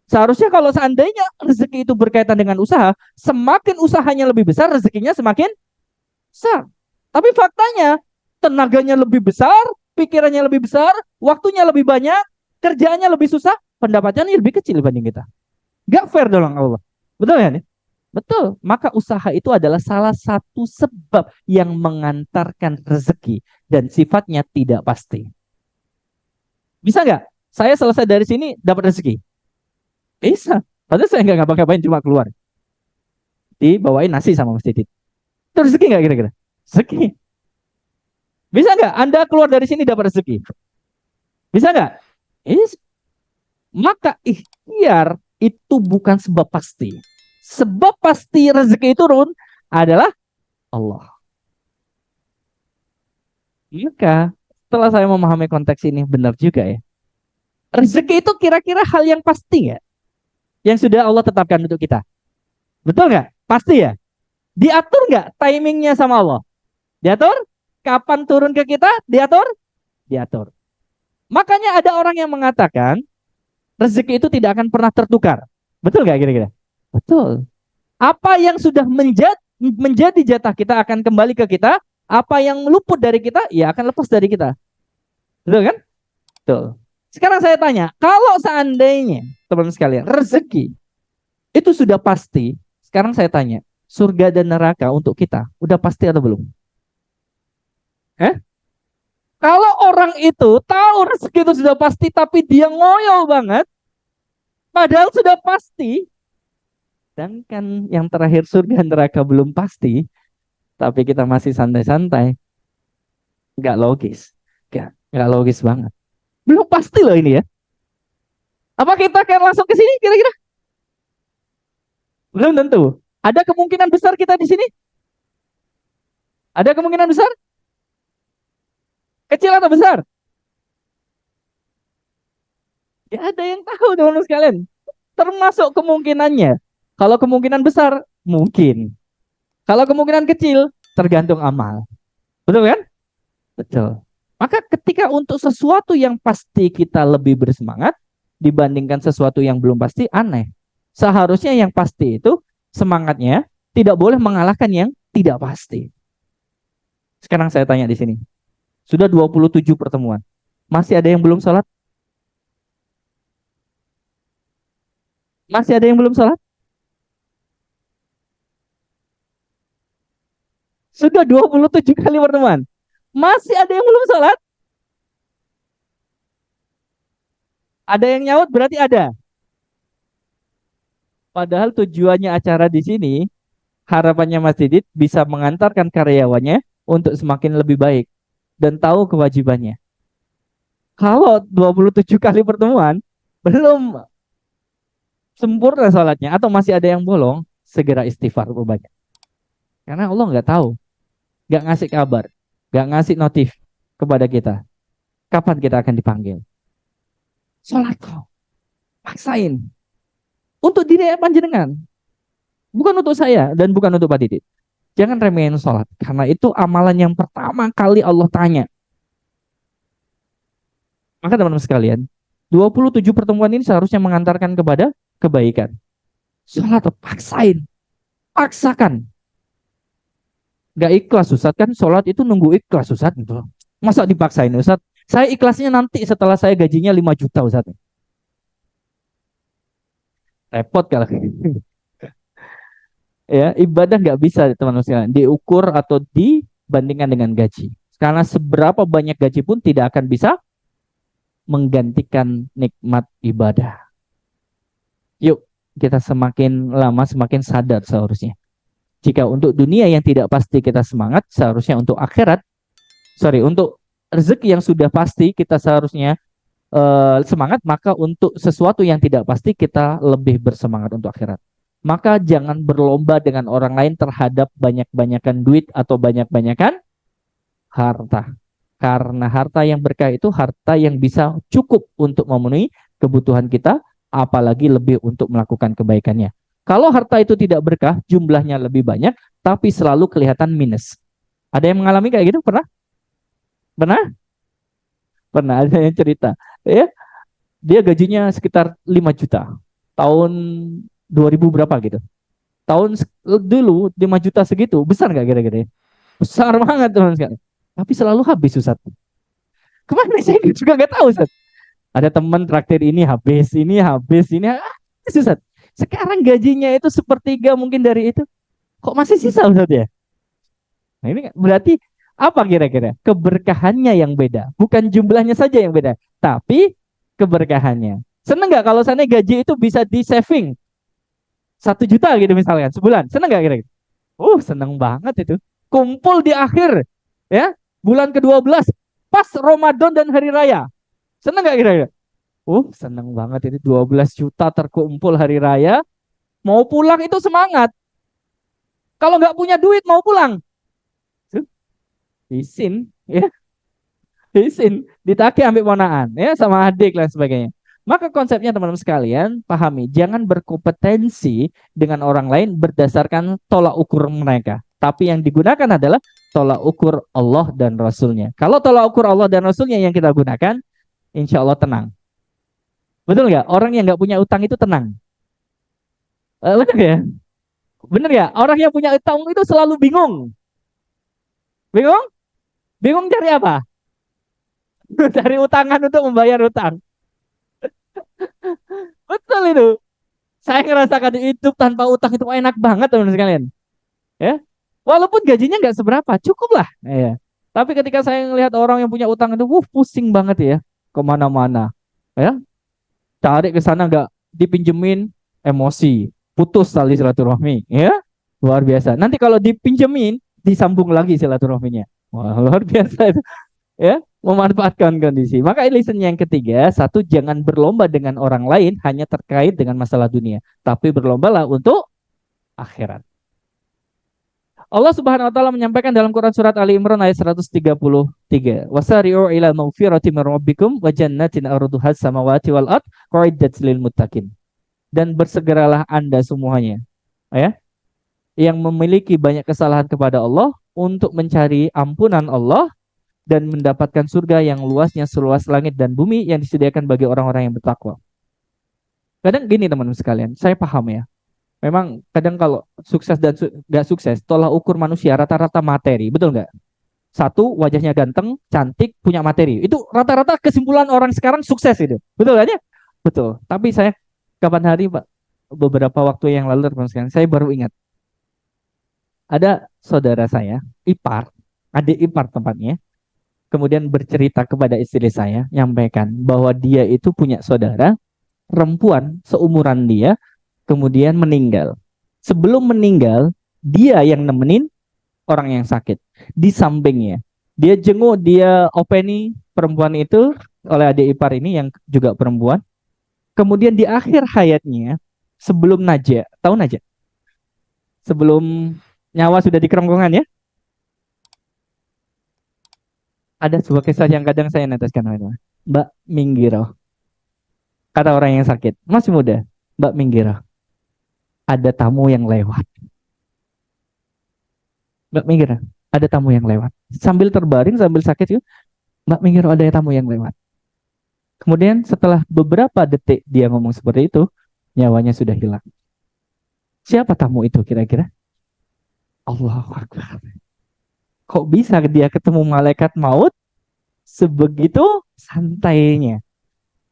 Seharusnya kalau seandainya rezeki itu berkaitan dengan usaha, semakin usahanya lebih besar, rezekinya semakin besar. Tapi faktanya, tenaganya lebih besar, pikirannya lebih besar, waktunya lebih banyak, kerjaannya lebih susah, pendapatannya lebih kecil dibanding kita. Gak fair dong Allah. Betul ya? Nih? Betul. Maka usaha itu adalah salah satu sebab yang mengantarkan rezeki dan sifatnya tidak pasti. Bisa nggak? Saya selesai dari sini dapat rezeki. Bisa. Padahal saya nggak ngapa-ngapain, cuma keluar. Dibawain nasi sama Mas Didit. Itu rezeki nggak kira-kira? Rezeki. Bisa nggak Anda keluar dari sini dapat rezeki? Bisa nggak? Yes. Maka ikhtiar itu bukan sebab pasti. Sebab pasti rezeki itu turun adalah Allah. Maka setelah saya memahami konteks ini benar juga ya. Rezeki itu kira-kira hal yang pasti ya, yang sudah Allah tetapkan untuk kita. Betul nggak? Pasti ya. Diatur nggak timingnya sama Allah? Diatur? Kapan turun ke kita? Diatur? Diatur. Makanya ada orang yang mengatakan rezeki itu tidak akan pernah tertukar. Betul nggak kira-kira? Betul. Apa yang sudah menjadi jatah kita akan kembali ke kita. Apa yang luput dari kita, ya akan lepas dari kita. Betul kan? Betul. Sekarang saya tanya, kalau seandainya teman-teman sekalian rezeki itu sudah pasti, sekarang saya tanya, surga dan neraka untuk kita udah pasti atau belum? Eh? Kalau orang itu tahu rezeki itu sudah pasti tapi dia ngoyo banget, padahal sudah pasti, dan kan yang terakhir surga dan neraka belum pasti, tapi kita masih santai-santai, nggak logis, nggak logis banget. Belum pasti loh ini ya. Apa kita akan langsung ke sini kira-kira? Belum tentu. Ada kemungkinan besar kita di sini? Ada kemungkinan besar? Kecil atau besar? Ya ada yang tahu teman-teman sekalian. Termasuk kemungkinannya. Kalau kemungkinan besar, mungkin. Kalau kemungkinan kecil, tergantung amal. Betul kan? Betul. Maka ketika untuk sesuatu yang pasti kita lebih bersemangat dibandingkan sesuatu yang belum pasti, aneh. Seharusnya yang pasti itu semangatnya tidak boleh mengalahkan yang tidak pasti. Sekarang saya tanya di sini. Sudah 27 pertemuan. Masih ada yang belum sholat? Masih ada yang belum sholat? Sudah 27 kali pertemuan. Masih ada yang belum sholat? Ada yang nyaut berarti ada. Padahal tujuannya acara di sini, harapannya Mas Didit bisa mengantarkan karyawannya untuk semakin lebih baik dan tahu kewajibannya. Kalau 27 kali pertemuan belum sempurna sholatnya atau masih ada yang bolong, segera istighfar banyak. Karena Allah nggak tahu, nggak ngasih kabar, nggak ngasih notif kepada kita. Kapan kita akan dipanggil? Sholat kau, paksain. Untuk diri panjenengan, bukan untuk saya dan bukan untuk Pak Didit. Jangan remehin sholat, karena itu amalan yang pertama kali Allah tanya. Maka teman-teman sekalian, 27 pertemuan ini seharusnya mengantarkan kepada kebaikan. Sholat paksain, paksakan. Gak ikhlas Ustaz, kan sholat itu nunggu ikhlas Ustaz gitu. Masa dipaksain Ustaz? Saya ikhlasnya nanti setelah saya gajinya 5 juta Ustaz. Repot kalau ya, ibadah nggak bisa teman-teman sekalian diukur atau dibandingkan dengan gaji. Karena seberapa banyak gaji pun tidak akan bisa menggantikan nikmat ibadah. Yuk, kita semakin lama semakin sadar seharusnya. Jika untuk dunia yang tidak pasti kita semangat, seharusnya untuk akhirat, untuk rezeki yang sudah pasti kita seharusnya semangat, maka untuk sesuatu yang tidak pasti kita lebih bersemangat untuk akhirat. Maka jangan berlomba dengan orang lain terhadap banyak-banyakan duit atau banyak-banyakan harta. Karena harta yang berkah itu harta yang bisa cukup untuk memenuhi kebutuhan kita, apalagi lebih untuk melakukan kebaikannya. Kalau harta itu tidak berkah, jumlahnya lebih banyak, tapi selalu kelihatan minus. Ada yang mengalami kayak gitu? Pernah? Pernah? Pernah ada yang cerita. Ya, dia gajinya sekitar 5 juta. Tahun 2000 berapa gitu. Tahun dulu 5 juta segitu, besar nggak kira-kira? Besar banget teman sekali. Tapi selalu habis Ustaz. Kemana saya juga nggak tahu Ustaz. Ada teman traktir ini habis, ini habis, ini habis Ustaz. Sekarang gajinya itu sepertiga mungkin dari itu. Kok masih sisa Ustaz ya? Nah, ini berarti apa kira-kira? Keberkahannya yang beda. Bukan jumlahnya saja yang beda, tapi keberkahannya. Seneng nggak kalau sana gaji itu bisa di saving 1 juta gitu misalkan sebulan? Seneng nggak kira-kira? Seneng banget itu. Kumpul di akhir ya bulan ke-12 pas Ramadan dan hari raya. Seneng nggak kira-kira? Seneng banget itu 12 juta terkumpul hari raya. Mau pulang itu semangat. Kalau nggak punya duit mau pulang, izin ya, izin ditagih ambil ponaan ya sama adik dan sebagainya. Maka konsepnya teman-teman sekalian pahami, jangan berkompetensi dengan orang lain berdasarkan tolak ukur mereka. Tapi yang digunakan adalah tolak ukur Allah dan Rasulnya. Kalau tolak ukur Allah dan Rasulnya yang kita gunakan, insya Allah tenang. Betul nggak? Orang yang nggak punya utang itu tenang. Benar ya? Benar ya? Orang yang punya utang itu selalu bingung. Bingung? Bingung cari apa? Cari utangan untuk membayar utang. Betul itu. Saya ngerasakan hidup tanpa utang itu enak banget teman-teman sekalian. Ya, walaupun gajinya nggak seberapa, cukup lah. Ya. Tapi ketika saya melihat orang yang punya utang itu, pusing banget ya, kemana-mana. Ya, cari ke sana nggak dipinjemin, emosi, putus tali silaturahmi. Ya, luar biasa. Nanti kalau dipinjemin, disambung lagi silaturahminya. Wah, luar biasa itu. Ya, memanfaatkan kondisi. Maka lesson yang ketiga, satu, jangan berlomba dengan orang lain hanya terkait dengan masalah dunia, tapi berlombalah untuk akhirat. Allah Subhanahu wa taala menyampaikan dalam Quran surat Ali Imran ayat 133. Wasari'u ila maghfirati min rabbikum wa jannatin arduhas samawati wal ard uiddat lil muttaqin. Dan bersegeralah Anda semuanya, ya, yang memiliki banyak kesalahan kepada Allah untuk mencari ampunan Allah dan mendapatkan surga yang luasnya seluas langit dan bumi yang disediakan bagi orang-orang yang bertakwa. Kadang gini teman-teman sekalian, saya paham ya. Memang kadang kalau sukses dan nggak sukses, tolak ukur manusia rata-rata materi, betul nggak? Satu, wajahnya ganteng, cantik, punya materi. Itu rata-rata kesimpulan orang sekarang sukses itu. Betul aja? Betul. Tapi saya kapan hari Pak, beberapa waktu yang lalu teman sekalian, saya baru ingat. Ada saudara saya, ipar, adik ipar tempatnya, kemudian bercerita kepada istri saya, nyampaikan bahwa dia itu punya saudara perempuan seumuran dia, kemudian meninggal. Sebelum meninggal, dia yang nemenin orang yang sakit di sampingnya. Dia jenguk, dia openi perempuan itu oleh adik ipar ini yang juga perempuan. Kemudian di akhir hayatnya, sebelum Najah, tahu Najah? Sebelum nyawa sudah di kerongkongan ya, ada sebuah kisah yang kadang saya neteskan. Mbak Minggiro, kata orang yang sakit, masih muda, Mbak Minggiro, ada tamu yang lewat. Mbak Minggiro, ada tamu yang lewat. Sambil terbaring, sambil sakit, yuk, Mbak Minggiro, ada tamu yang lewat. Kemudian setelah beberapa detik dia ngomong seperti itu, nyawanya sudah hilang. Siapa tamu itu kira-kira? Allahu Akbar. Kok bisa dia ketemu malaikat maut sebegitu santainya?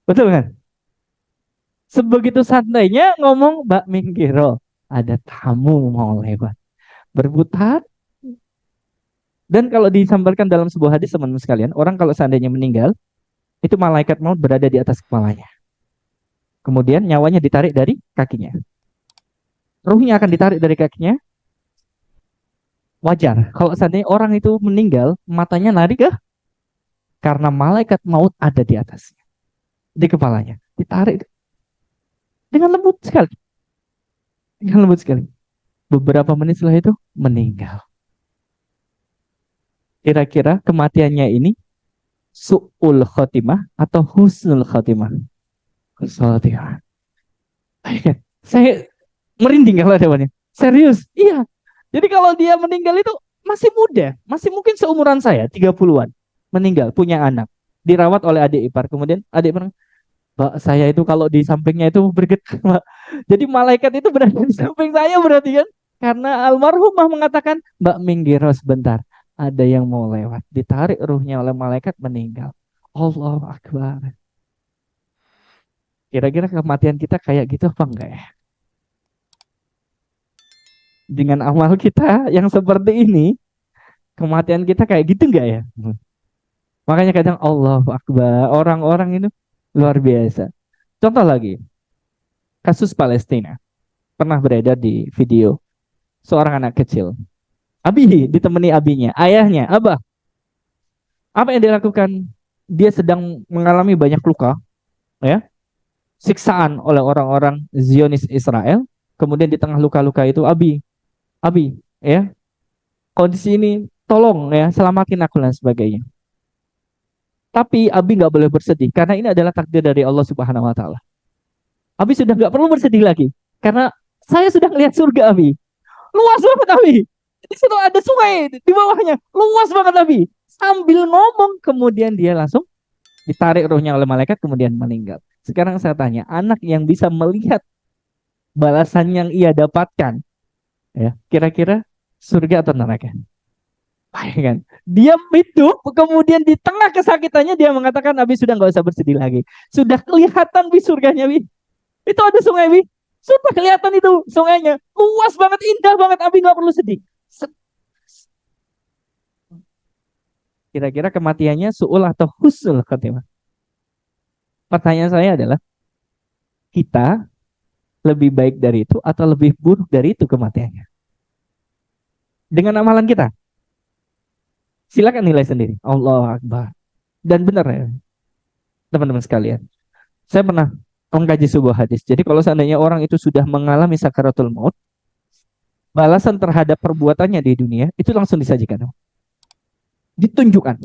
Betul kan? Sebegitu santainya ngomong, Mbak Minggiro, ada tamu mau lewat. Berputar. Dan kalau disampaikan dalam sebuah hadis teman-teman sekalian, orang kalau seandainya meninggal, itu malaikat maut berada di atas kepalanya. Kemudian nyawanya ditarik dari kakinya. Ruhnya akan ditarik dari kakinya. Wajar. Kalau seandainya orang itu meninggal, matanya lari ke karena malaikat maut ada di atasnya, di kepalanya. Ditarik dengan lembut sekali. Dengan lembut sekali. Beberapa menit setelah itu meninggal. Kira-kira kematiannya ini su'ul khotimah atau husnul khotimah? Husnul khotimah. Saya merinding kalau ada. Serius, iya. Jadi kalau dia meninggal itu masih muda, masih mungkin seumuran saya, 30-an. Meninggal, punya anak. Dirawat oleh adik ipar. Kemudian adik ipar, Mbak, saya itu kalau di sampingnya itu bergetar, Mbak. Jadi malaikat itu berada di samping saya berarti kan? Karena almarhumah mengatakan, Mbak minggir sebentar. Ada yang mau lewat. Ditarik ruhnya oleh malaikat meninggal. Allahu Akbar. Kira-kira kematian kita kayak gitu apa enggak ya? dengan amal kita yang seperti ini, kematian kita kayak gitu nggak ya? Makanya kadang Allah Akbar, orang-orang itu luar biasa. Contoh lagi, kasus Palestina. Pernah beredar di video seorang anak kecil. Abi ditemani abinya, ayahnya, Abah, apa yang dilakukan? Dia sedang mengalami banyak luka, ya, siksaan oleh orang-orang Zionis Israel. Kemudian di tengah luka-luka itu, Abi, ya, kondisi ini tolong ya, selamatin aku dan sebagainya. Tapi Abi nggak boleh bersedih karena ini adalah takdir dari Allah Subhanahu Wa Taala. Abi sudah nggak perlu bersedih lagi karena saya sudah melihat surga Abi. Luas banget Abi. Di situ ada sungai di bawahnya. Luas banget Abi. Sambil ngomong kemudian dia langsung ditarik rohnya oleh malaikat kemudian meninggal. Sekarang saya tanya, anak yang bisa melihat balasan yang ia dapatkan, ya, kira-kira surga atau neraka? Kan? Dia hidup, kemudian di tengah kesakitannya dia mengatakan, Abi sudah nggak usah bersedih lagi. Sudah kelihatan Bi surganya Bi. Itu ada sungai Bi. Sudah kelihatan itu sungainya. Luas banget, indah banget. Abi nggak perlu sedih. Kira-kira kematiannya suul atau husul khatimah? Pertanyaan saya adalah, kita lebih baik dari itu atau lebih buruk dari itu kematiannya? Dengan amalan kita. Silakan nilai sendiri. Allah Akbar. Dan benar ya, teman-teman sekalian. Saya pernah mengkaji sebuah hadis. Jadi kalau seandainya orang itu sudah mengalami sakaratul maut, balasan terhadap perbuatannya di dunia itu langsung disajikan, ditunjukkan.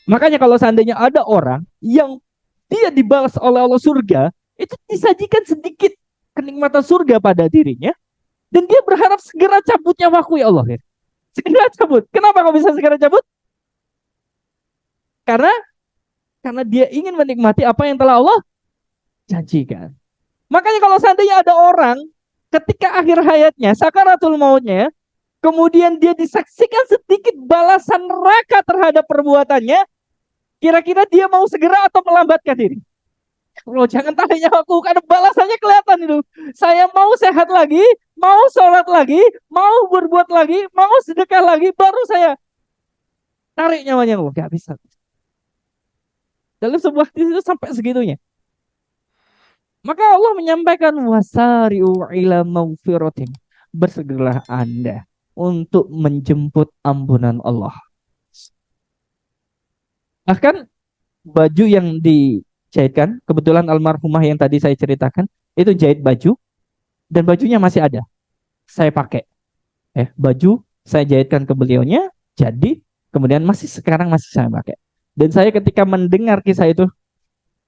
Makanya kalau seandainya ada orang yang dia dibalas oleh Allah surga, itu disajikan sedikit kenikmatan surga pada dirinya, dan dia berharap segera cabut nyawaku ya Allah. Ya. Segera cabut. Kenapa kok bisa segera cabut? Karena karena dia ingin menikmati apa yang telah Allah janjikan. Makanya kalau seandainya ada orang ketika akhir hayatnya, sakaratul mautnya, kemudian dia disaksikan sedikit balasan neraka terhadap perbuatannya, kira-kira dia mau segera atau melambatkan diri? Bro, jangan tanya aku, karena balasannya kelihatan itu. Saya mau sehat lagi, mau sholat lagi, mau berbuat lagi, mau sedekah lagi, baru saya tarik nyawanya. Oh, gak bisa. Dalam sebuah hadis itu sampai segitunya. Maka Allah menyampaikan wasari'u ila maghfiratin. Bersegeralah Anda untuk menjemput ampunan Allah. Bahkan baju yang dijahitkan, kebetulan almarhumah yang tadi saya ceritakan, itu jahit baju dan bajunya masih ada. Saya pakai. Baju saya jahitkan ke beliaunya, jadi kemudian sekarang masih saya pakai. Dan saya ketika mendengar kisah itu,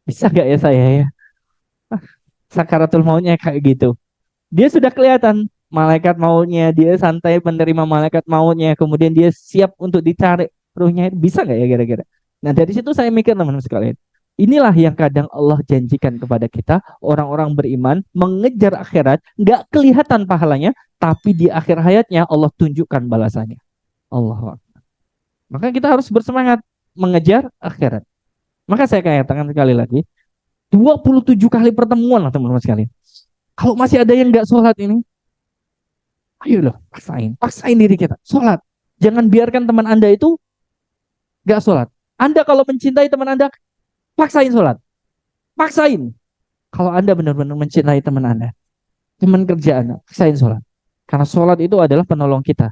bisa gak ya saya ya? Sakaratul mautnya kayak gitu. Dia sudah kelihatan malaikat mautnya, dia santai menerima malaikat mautnya, kemudian dia siap untuk ditarik ruhnya. Bisa nggak ya kira-kira? Nah dari situ saya mikir teman-teman sekalian, inilah yang kadang Allah janjikan kepada kita, orang-orang beriman mengejar akhirat, nggak kelihatan pahalanya, tapi di akhir hayatnya Allah tunjukkan balasannya. Allah. Maka kita harus bersemangat mengejar akhirat. Maka saya katakan sekali lagi, 27 kali pertemuan lah teman-teman sekalian. Kalau masih ada yang nggak sholat ini, ayo loh, paksain diri kita, sholat. Jangan biarkan teman Anda itu nggak sholat. Anda kalau mencintai teman Anda, paksain sholat. Paksain. Kalau Anda benar-benar mencintai teman Anda, teman kerja Anda, paksain sholat. Karena sholat itu adalah penolong kita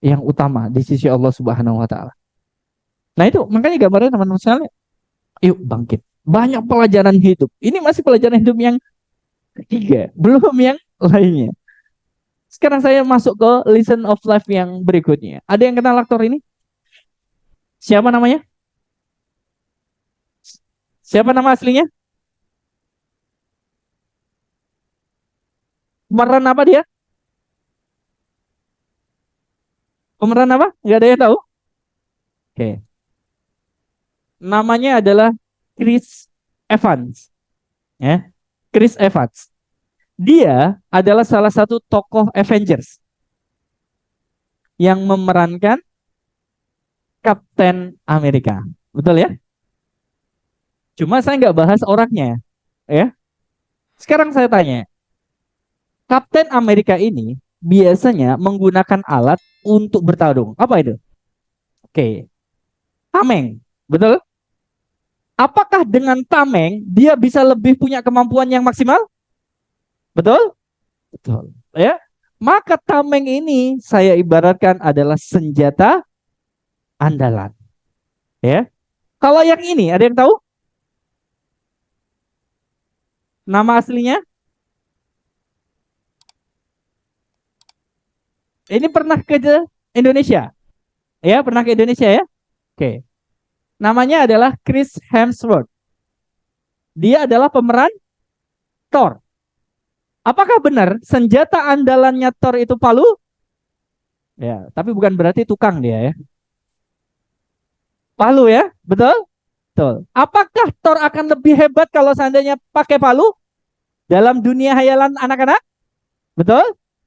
yang utama di sisi Allah Subhanahu Wa Taala. Nah itu makanya gambarnya teman-teman sekalian, yuk bangkit. Banyak pelajaran hidup. Ini masih pelajaran hidup yang ketiga, belum yang lainnya. Sekarang saya masuk ke lesson of life yang berikutnya. Ada yang kenal aktor ini? Siapa namanya? Siapa nama aslinya? Pemeran apa dia? Pemeran apa? Nggak ada yang tahu? Oke. Namanya adalah Chris Evans. Ya. Chris Evans. Dia adalah salah satu tokoh Avengers yang memerankan Kapten Amerika. Betul ya? Cuma saya nggak bahas orangnya. Ya. Sekarang saya tanya, Kapten Amerika ini biasanya menggunakan alat untuk bertarung. Apa itu? Oke, tameng. Betul? Apakah dengan tameng dia bisa lebih punya kemampuan yang maksimal? Betul? Betul. Ya. Maka tameng ini saya ibaratkan adalah senjata andalan. Ya. Kalau yang ini ada yang tahu nama aslinya? Ini pernah ke Indonesia? Ya, pernah ke Indonesia ya? Oke. Namanya adalah Chris Hemsworth. Dia adalah pemeran Thor. Apakah benar senjata andalannya Thor itu palu? Ya, tapi bukan berarti tukang dia ya. Palu ya, betul? Betul. Apakah Thor akan lebih hebat kalau seandainya pakai palu dalam dunia hayalan anak-anak? Betul?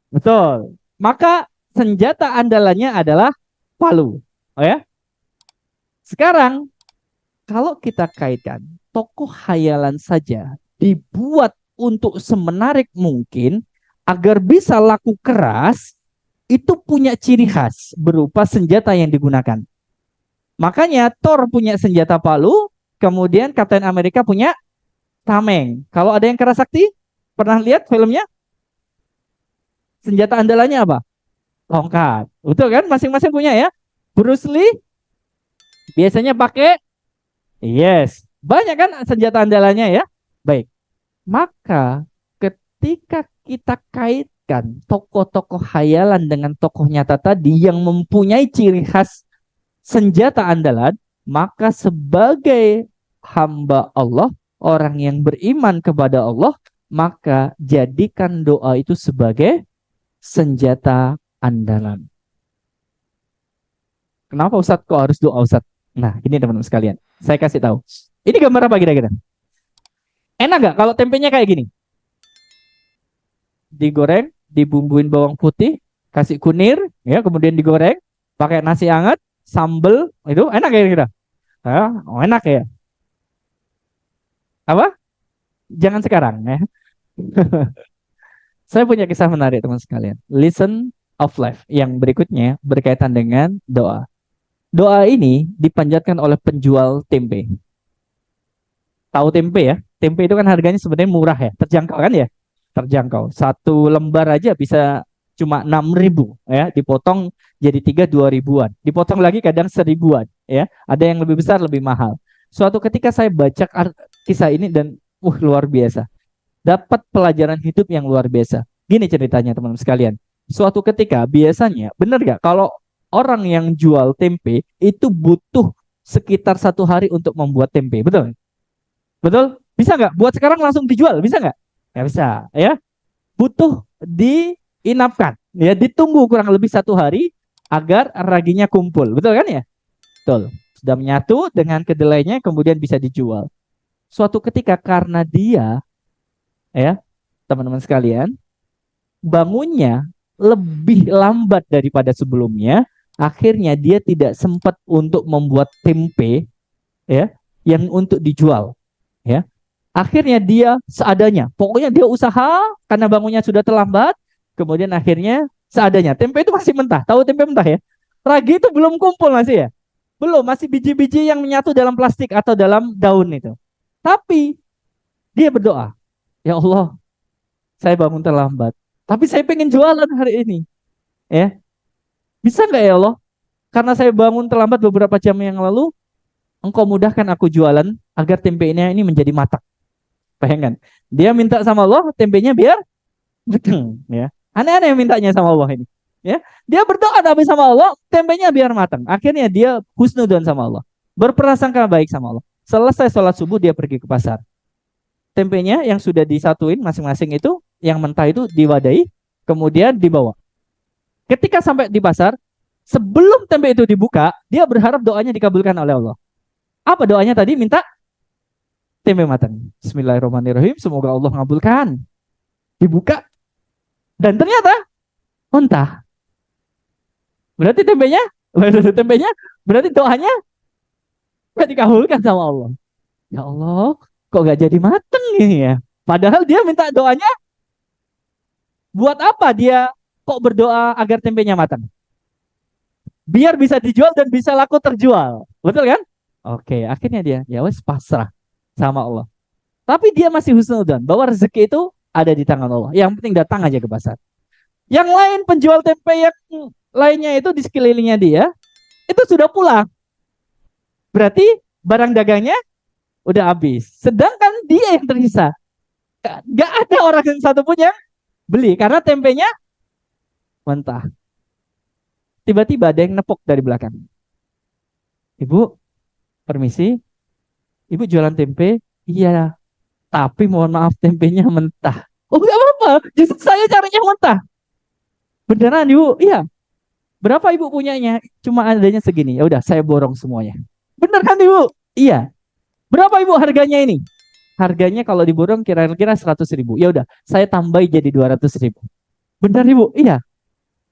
Betul. Maka senjata andalannya adalah palu. Oh ya. Sekarang kalau kita kaitkan tokoh hayalan saja dibuat untuk semenarik mungkin agar bisa laku keras, itu punya ciri khas berupa senjata yang digunakan. Makanya Thor punya senjata palu, kemudian Captain America punya tameng. Kalau ada yang keras sakti, pernah lihat filmnya? Senjata andalannya apa? Tongkat. Betul kan? Masing-masing punya ya. Bruce Lee biasanya pakai, yes. Banyak kan senjata andalannya ya. Baik. Maka ketika kita kaitkan tokoh-tokoh hayalan dengan tokoh nyata tadi yang mempunyai ciri khas senjata andalan, maka sebagai hamba Allah, orang yang beriman kepada Allah, maka jadikan doa itu sebagai senjata andalan. Kenapa Ustadz kok harus doa Ustadz? Nah, ini teman-teman sekalian. Saya kasih tahu. Ini gambar apa kira-kira? Enak nggak kalau tempenya kayak gini? Digoreng, dibumbuin bawang putih, kasih kunir, ya, kemudian digoreng, pakai nasi hangat, sambel, itu enak ya kira-kira? Oh, enak ya. Apa? Jangan sekarang ya. Saya punya kisah menarik teman sekalian. Listen of life yang berikutnya berkaitan dengan doa. Doa ini dipanjatkan oleh penjual tempe. Tahu tempe ya? Tempe itu kan harganya sebenarnya murah ya, terjangkau kan ya? Terjangkau. Satu lembar aja bisa cuma 6.000 ya, dipotong jadi 2 ribuan. Dipotong lagi kadang 1.000-an ya. Ada yang lebih besar, lebih mahal. Suatu ketika saya baca kisah ini dan luar biasa. Dapat pelajaran hidup yang luar biasa. Gini ceritanya teman-teman sekalian. Suatu ketika biasanya, benar gak kalau orang yang jual tempe itu butuh sekitar 1 hari untuk membuat tempe, betul? Betul? Bisa nggak? Buat sekarang langsung dijual, bisa nggak? Nggak bisa, ya. Butuh diinapkan, ya, ditunggu kurang lebih 1 hari agar raginya kumpul, betul kan ya? Betul. Sudah menyatu dengan kedelainya, kemudian bisa dijual. Suatu ketika karena dia, ya, teman-teman sekalian, bangunnya lebih lambat daripada sebelumnya, akhirnya dia tidak sempat untuk membuat tempe, ya, yang untuk dijual, ya. Akhirnya dia seadanya. Pokoknya dia usaha karena bangunnya sudah terlambat. Kemudian akhirnya seadanya. Tempe itu masih mentah. Tahu tempe mentah ya? Ragi itu belum kumpul masih ya? Belum. Masih biji-biji yang menyatu dalam plastik atau dalam daun itu. Tapi dia berdoa. Ya Allah, saya bangun terlambat. Tapi saya pengen jualan hari ini. Ya, bisa nggak ya Allah? Karena saya bangun terlambat beberapa jam yang lalu, Engkau mudahkan aku jualan agar tempe ini menjadi matang. Bayangkan, dia minta sama Allah tempenya biar matang, ya. Aneh-aneh mintanya sama Allah ini. Ya, dia berdoa tapi sama Allah tempenya biar matang. Akhirnya dia husnudon sama Allah, berprasangka baik sama Allah. Selesai sholat subuh dia pergi ke pasar. Tempenya yang sudah disatuin masing-masing itu, yang mentah itu diwadahi, kemudian dibawa. Ketika sampai di pasar, sebelum tempe itu dibuka, dia berharap doanya dikabulkan oleh Allah. Apa doanya tadi? Minta tempe matang. Bismillahirrahmanirrahim. Semoga Allah ngabulkan. Dibuka dan ternyata mentah. Berarti tempenya berarti doanya gak dikabulkan sama Allah. Ya Allah, kok gak jadi mateng ini ya? Padahal dia minta doanya buat apa? Dia kok berdoa agar tempenya matang? Biar bisa dijual dan bisa laku terjual. Betul kan? Oke, akhirnya dia ya wes pasrah sama Allah. Tapi dia masih husnudzon bahwa rezeki itu ada di tangan Allah. Yang penting datang aja ke pasar. Yang lain penjual tempe yang lainnya itu di sekelilingnya dia itu sudah pulang. Berarti barang dagangnya udah habis. Sedangkan dia yang tersisa. Gak ada orang yang satu pun yang beli karena tempenya mentah. Tiba-tiba ada yang nepok dari belakang. Ibu, permisi. Ibu jualan tempe? Iya, tapi mohon maaf tempenya mentah. Oh, nggak apa-apa. Justru saya carinya mentah. Beneran, Ibu? Iya. Berapa Ibu punyanya? Cuma adanya segini. Ya udah, saya borong semuanya. Bener kan, Ibu? Iya. Berapa Ibu harganya ini? Harganya kalau diborong kira-kira 100.000. Ya udah, saya tambah jadi 200.000. Bener Ibu? Iya.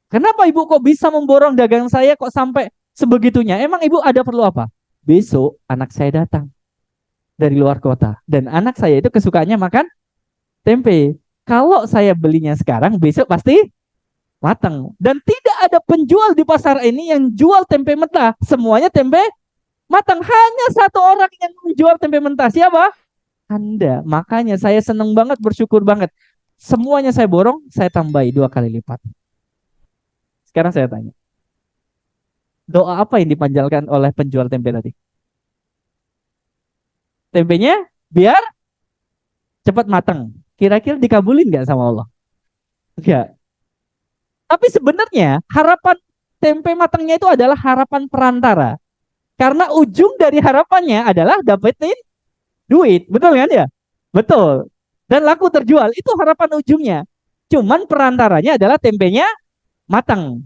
Kenapa Ibu kok bisa memborong dagang saya kok sampai sebegitunya? Emang Ibu ada perlu apa? Besok anak saya datang dari luar kota. Dan anak saya itu kesukaannya makan tempe. Kalau saya belinya sekarang, besok pasti matang. Dan tidak ada penjual di pasar ini yang jual tempe mentah. Semuanya tempe matang. Hanya satu orang yang menjual tempe mentah. Siapa? Anda. Makanya saya senang banget, bersyukur banget. Semuanya saya borong, saya tambahi 2 kali lipat. Sekarang saya tanya, doa apa yang dipanjalkan oleh penjual tempe tadi? Tempenya biar cepat matang. Kira-kira dikabulin nggak sama Allah? Enggak. Tapi sebenarnya harapan tempe matangnya itu adalah harapan perantara. Karena ujung dari harapannya adalah dapetin duit. Betul kan ya? Betul. Dan laku terjual. Itu harapan ujungnya. Cuman perantaranya adalah tempenya matang.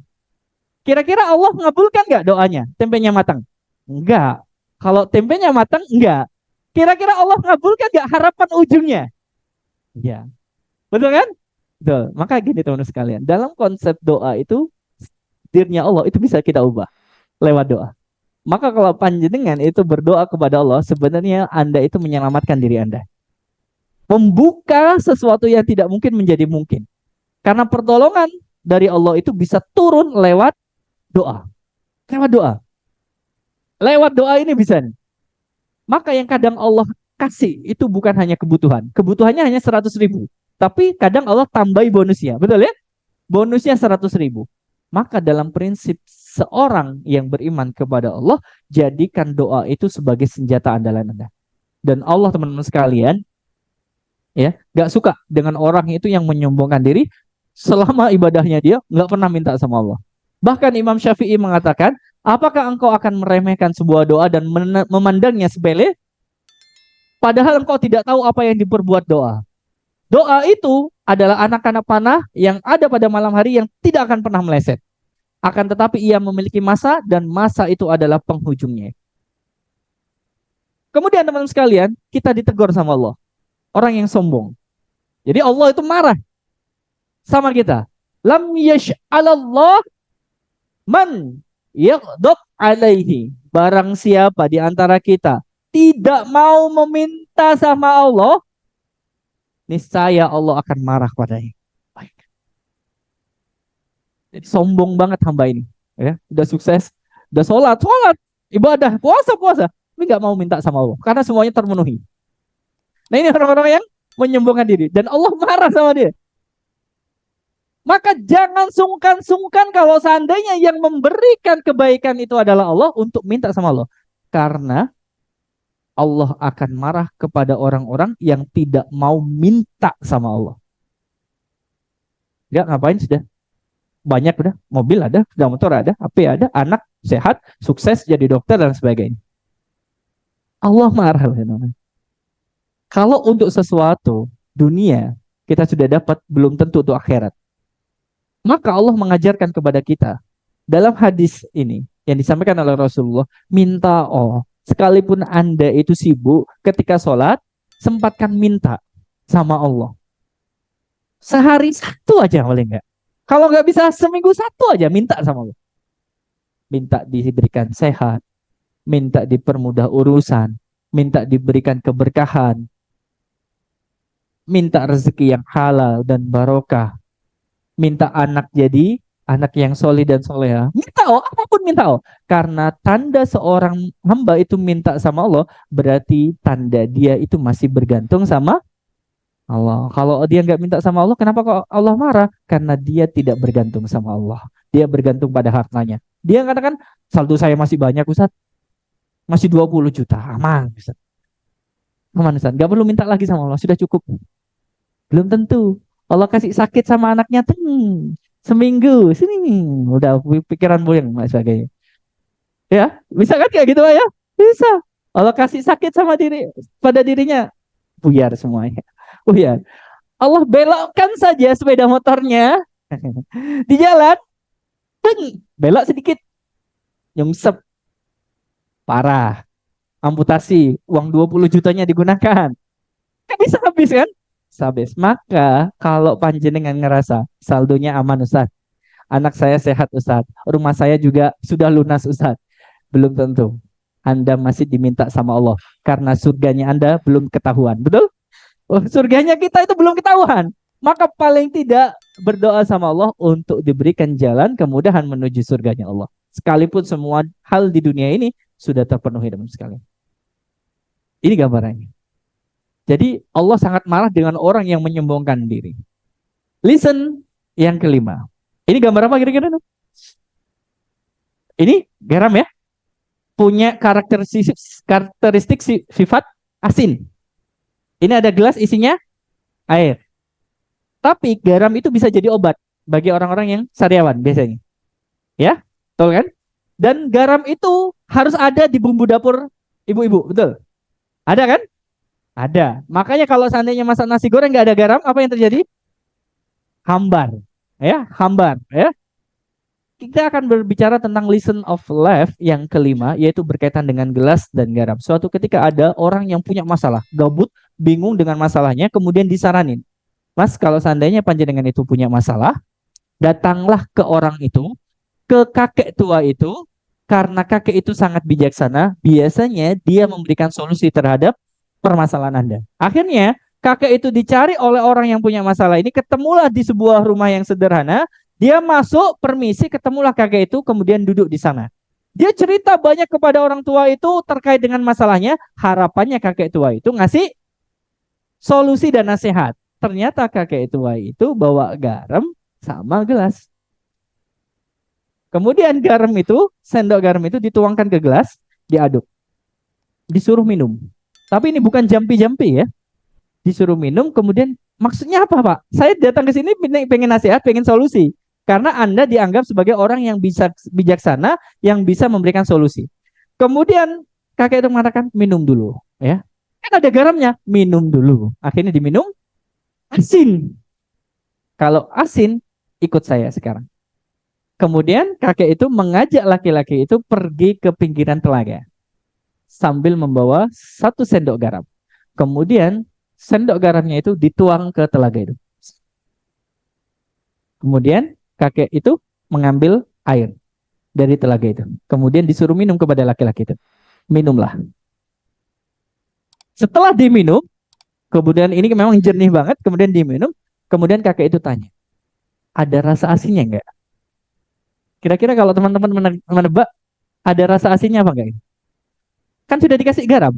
Kira-kira Allah mengabulkan nggak doanya? Tempenya matang? Enggak. Kalau tempenya matang, enggak. Kira-kira Allah mengabulkan nggak harapan ujungnya? Iya. Betul kan? Betul. Maka gini teman-teman sekalian. Dalam konsep doa itu, dirnya Allah itu bisa kita ubah lewat doa. Maka kalau panjenengan itu berdoa kepada Allah, sebenarnya Anda itu menyelamatkan diri Anda. Membuka sesuatu yang tidak mungkin menjadi mungkin. Karena pertolongan dari Allah itu bisa turun lewat doa. Lewat doa. Lewat doa ini bisa nih. Maka yang kadang Allah kasih itu bukan hanya kebutuhan. Kebutuhannya hanya 100.000. Tapi kadang Allah tambahi bonusnya. Betul ya? Bonusnya 100.000. Maka dalam prinsip seorang yang beriman kepada Allah, jadikan doa itu sebagai senjata andalan Anda. Dan Allah teman-teman sekalian, ya, gak suka dengan orang itu yang menyombongkan diri selama ibadahnya dia nggak pernah minta sama Allah. Bahkan Imam Syafi'i mengatakan, apakah engkau akan meremehkan sebuah doa dan memandangnya sepele, padahal engkau tidak tahu apa yang diperbuat doa. Doa itu adalah anak-anak panah yang ada pada malam hari yang tidak akan pernah meleset. Akan tetapi ia memiliki masa dan masa itu adalah penghujungnya. Kemudian teman-teman sekalian, kita ditegur sama Allah. Orang yang sombong. Jadi Allah itu marah sama kita. Lam yash'alallah man yaghdab alaihi. Barang siapa di antara kita tidak mau meminta sama Allah, niscaya Allah akan marah padanya. Baik. Jadi sombong banget hamba ini. Ya, udah sukses, udah sholat, ibadah, puasa, tapi nggak mau minta sama Allah karena semuanya termenuhi. Nah ini orang-orang yang menyombongkan diri dan Allah marah sama dia. Maka jangan sungkan-sungkan kalau seandainya yang memberikan kebaikan itu adalah Allah untuk minta sama Allah. Karena Allah akan marah kepada orang-orang yang tidak mau minta sama Allah. Ya ngapain sudah? Banyak udah, mobil ada, sudah motor ada, HP ada, anak sehat, sukses jadi dokter dan sebagainya. Allah marah. Kalau untuk sesuatu dunia kita sudah dapat, belum tentu untuk akhirat. Maka Allah mengajarkan kepada kita dalam hadis ini yang disampaikan oleh Rasulullah, minta Allah. Sekalipun Anda itu sibuk ketika sholat, sempatkan minta sama Allah. Sehari satu aja boleh nggak? Kalau nggak bisa seminggu satu aja minta sama Allah. Minta diberikan sehat, minta dipermudah urusan, minta diberikan keberkahan, minta rezeki yang halal dan barokah, minta anak jadi anak yang solih dan soleha. Minta oh, apapun minta oh. Karena tanda seorang hamba itu minta sama Allah, berarti tanda dia itu masih bergantung sama Allah. Kalau dia nggak minta sama Allah, kenapa kok Allah marah? Karena dia tidak bergantung sama Allah. Dia bergantung pada hartanya. Dia katakan, saldo saya masih banyak, Ustaz. Masih 20 juta. Aman, Ustaz. Aman, Ustaz. Nggak perlu minta lagi sama Allah. Sudah cukup. Belum tentu. Allah kasih sakit sama anaknya, seminggu, sini, udah pikiran buyang, dan sebagainya. Ya, bisa kan kayak gitu, Pak, ya? Bisa. Allah kasih sakit sama pada dirinya, buyar semuanya. Buyar. Allah belokkan saja sepeda motornya di jalan, belok sedikit, nyungsep, parah, amputasi, uang 20 jutanya digunakan. Kan bisa habis kan? Bisa habis. Maka kalau panjenengan ngerasa saldonya aman Ustaz, anak saya sehat Ustaz, rumah saya juga sudah lunas Ustaz, belum tentu. Anda masih diminta sama Allah karena surganya Anda belum ketahuan. Betul? Oh, surganya kita itu belum ketahuan. Maka paling tidak berdoa sama Allah untuk diberikan jalan kemudahan menuju surganya Allah. Sekalipun semua hal di dunia ini sudah terpenuhi dengan sekali. Ini gambarannya. Jadi Allah sangat marah dengan orang yang menyombongkan diri. Listen, yang kelima. Ini gambar apa kira-kira? Ini garam ya. Punya karakteristik sifat asin. Ini ada gelas isinya air. Tapi garam itu bisa jadi obat bagi orang-orang yang sariawan biasanya. Ya, betul kan? Dan garam itu harus ada di bumbu dapur ibu-ibu, betul? Ada kan? Ada. Makanya kalau seandainya masak nasi goreng nggak ada garam, apa yang terjadi? Hambar. Ya, hambar. Ya. Kita akan berbicara tentang lesson of life yang kelima, yaitu berkaitan dengan gelas dan garam. Suatu ketika ada orang yang punya masalah, gabut, bingung dengan masalahnya, kemudian disaranin. Mas, kalau seandainya panjenengan itu punya masalah, datanglah ke orang itu, ke kakek tua itu, karena kakek itu sangat bijaksana, biasanya dia memberikan solusi terhadap permasalahan Anda. Akhirnya, kakek itu dicari oleh orang yang punya masalah ini, ketemulah di sebuah rumah yang sederhana, dia masuk, permisi, ketemulah kakek itu, kemudian duduk di sana. Dia cerita banyak kepada orang tua itu terkait dengan masalahnya, harapannya kakek tua itu ngasih solusi dan nasihat. Ternyata kakek tua itu bawa garam sama gelas. Kemudian garam itu, sendok garam itu dituangkan ke gelas, diaduk. Disuruh minum. Tapi ini bukan jampi-jampi ya. Disuruh minum, kemudian maksudnya apa Pak? Saya datang ke sini pengen nasihat, pengen solusi. Karena Anda dianggap sebagai orang yang bisa bijaksana, yang bisa memberikan solusi. Kemudian kakek itu mengatakan, minum dulu. Ya, kan ada garamnya, minum dulu. Akhirnya diminum, asin. Kalau asin, ikut saya sekarang. Kemudian kakek itu mengajak laki-laki itu pergi ke pinggiran telaga sambil membawa 1 sendok garam. Kemudian sendok garamnya itu dituang ke telaga itu. Kemudian kakek itu mengambil air dari telaga itu. Kemudian disuruh minum kepada laki-laki itu. Minumlah. Setelah diminum, kemudian ini memang jernih banget, kemudian diminum, kemudian kakek itu tanya, ada rasa asinnya enggak? Kira-kira kalau teman-teman menebak, ada rasa asinnya apa enggak? Kan sudah dikasih garam.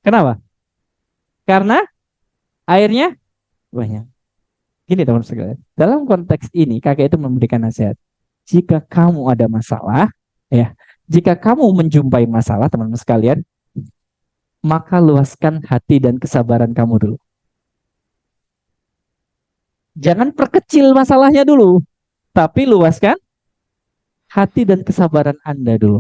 Kenapa? Karena airnya banyak. Gini teman sekalian. Dalam konteks ini kakek itu memberikan nasihat. Jika kamu ada masalah, ya, jika kamu menjumpai masalah teman-teman sekalian, maka luaskan hati dan kesabaran kamu dulu. Jangan perkecil masalahnya dulu, tapi luaskan hati dan kesabaran Anda dulu.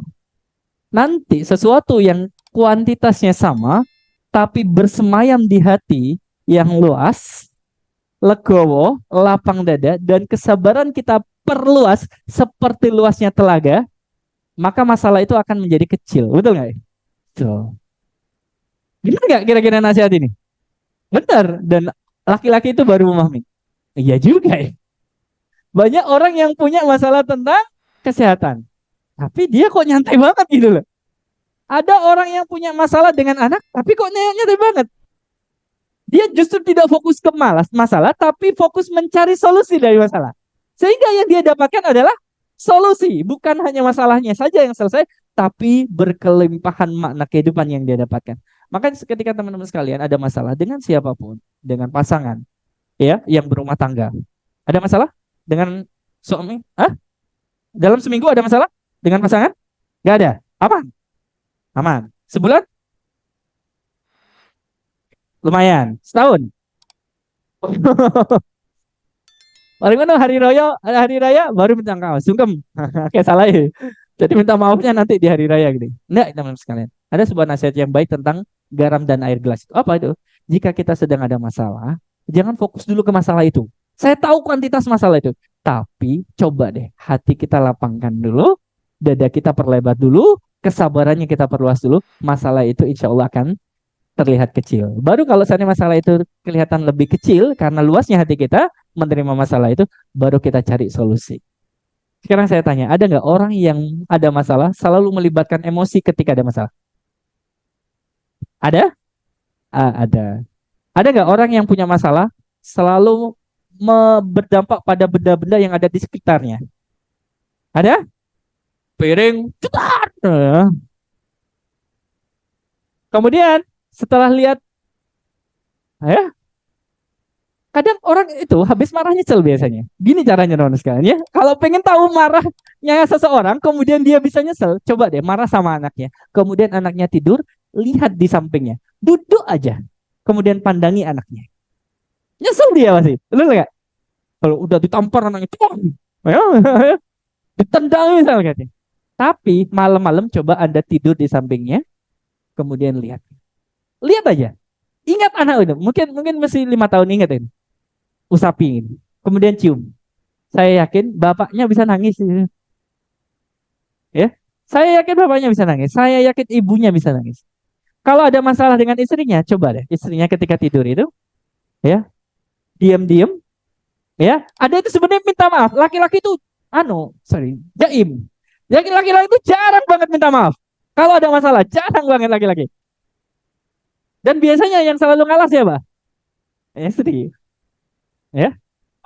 Nanti sesuatu yang kuantitasnya sama, tapi bersemayam di hati yang luas, legowo, lapang dada, dan kesabaran kita perluas seperti luasnya telaga, maka masalah itu akan menjadi kecil. Betul nggak? Betul. Gimana nggak kira-kira nasihat ini? Benar. Dan laki-laki itu baru memahami. Iya juga ya. Banyak orang yang punya masalah tentang kesehatan. Tapi dia kok nyantai banget gitu loh. Ada orang yang punya masalah dengan anak, tapi kok nyantai banget. Dia justru tidak fokus ke masalah, tapi fokus mencari solusi dari masalah. Sehingga yang dia dapatkan adalah solusi, bukan hanya masalahnya saja yang selesai, tapi berkelimpahan makna kehidupan yang dia dapatkan. Maka ketika teman-teman sekalian ada masalah dengan siapapun, dengan pasangan, ya, yang berumah tangga, ada masalah dengan suami, dalam seminggu ada masalah dengan pasangan? Gak ada, aman, aman. Sebulan lumayan, setahun. Paling mana hari raya baru minta maaf, sungkem. Kayak salah ya. Jadi minta maafnya nanti di hari raya gitu. Enggak, teman-teman sekalian. Ada sebuah nasihat yang baik tentang garam dan air gelas. Apa itu? Jika kita sedang ada masalah, jangan fokus dulu ke masalah itu. Saya tahu kuantitas masalah itu, tapi coba deh hati kita lapangkan dulu, dada kita perlebar dulu, kesabarannya kita perluas dulu. Masalah itu insya Allah akan terlihat kecil. Baru kalau seandainya masalah itu kelihatan lebih kecil karena luasnya hati kita menerima masalah itu, baru kita cari solusi. Sekarang saya tanya, ada nggak orang yang ada masalah selalu melibatkan emosi ketika ada masalah? Ada? Ada. Ada nggak orang yang punya masalah selalu berdampak pada benda-benda yang ada di sekitarnya? Ada? Piring, cetar. Kemudian setelah lihat, ya, kadang orang itu habis marah nyesel biasanya. Gini caranya teman sekalian ya. Kalau pengen tahu marahnya seseorang, kemudian dia bisa nyesel, coba deh marah sama anaknya. Kemudian anaknya tidur, lihat di sampingnya. Duduk aja. Kemudian pandangi anaknya. Nyesel dia pasti. Lu nggak? Kalau udah ditampar anaknya, ya, ditendang misalnya. Tapi malam-malam coba Anda tidur di sampingnya, kemudian lihat. Lihat aja. Ingat anak itu. Mungkin mungkin masih 5 tahun, ingat ini. Usapi ini. Kemudian cium. Saya yakin bapaknya bisa nangis. Ya, saya yakin bapaknya bisa nangis. Saya yakin ibunya bisa nangis. Kalau ada masalah dengan istrinya, coba deh istrinya ketika tidur itu, ya, diam-diam, ya. Ada itu sebenarnya minta maaf. Laki-laki itu, sorry, jaim. Jadi laki-laki itu jarang banget minta maaf. Kalau ada masalah, jarang banget laki-laki. Dan biasanya yang selalu ngalah siapa? Istri, ya.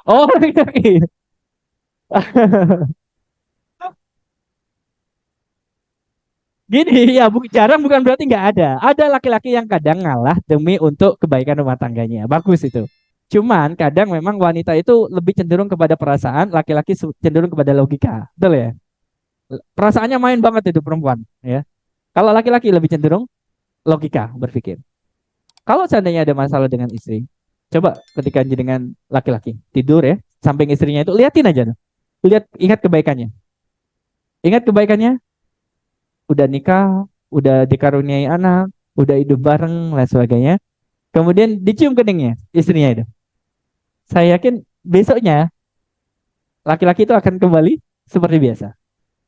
Oh, laki-laki. Gini, ya jarang bukan berarti nggak ada. Ada laki-laki yang kadang ngalah demi untuk kebaikan rumah tangganya. Bagus itu. Cuman kadang memang wanita itu lebih cenderung kepada perasaan, laki-laki cenderung kepada logika. Betul ya? Perasaannya main banget itu perempuan, ya. Kalau laki-laki lebih cenderung logika berpikir. Kalau seandainya ada masalah dengan istri, coba ketika dengan laki-laki tidur ya, samping istrinya itu liatin aja. Lihat, ingat kebaikannya. Ingat kebaikannya, udah nikah, udah dikaruniai anak, udah hidup bareng, dan sebagainya. Kemudian dicium keningnya, istrinya itu. Saya yakin besoknya laki-laki itu akan kembali seperti biasa.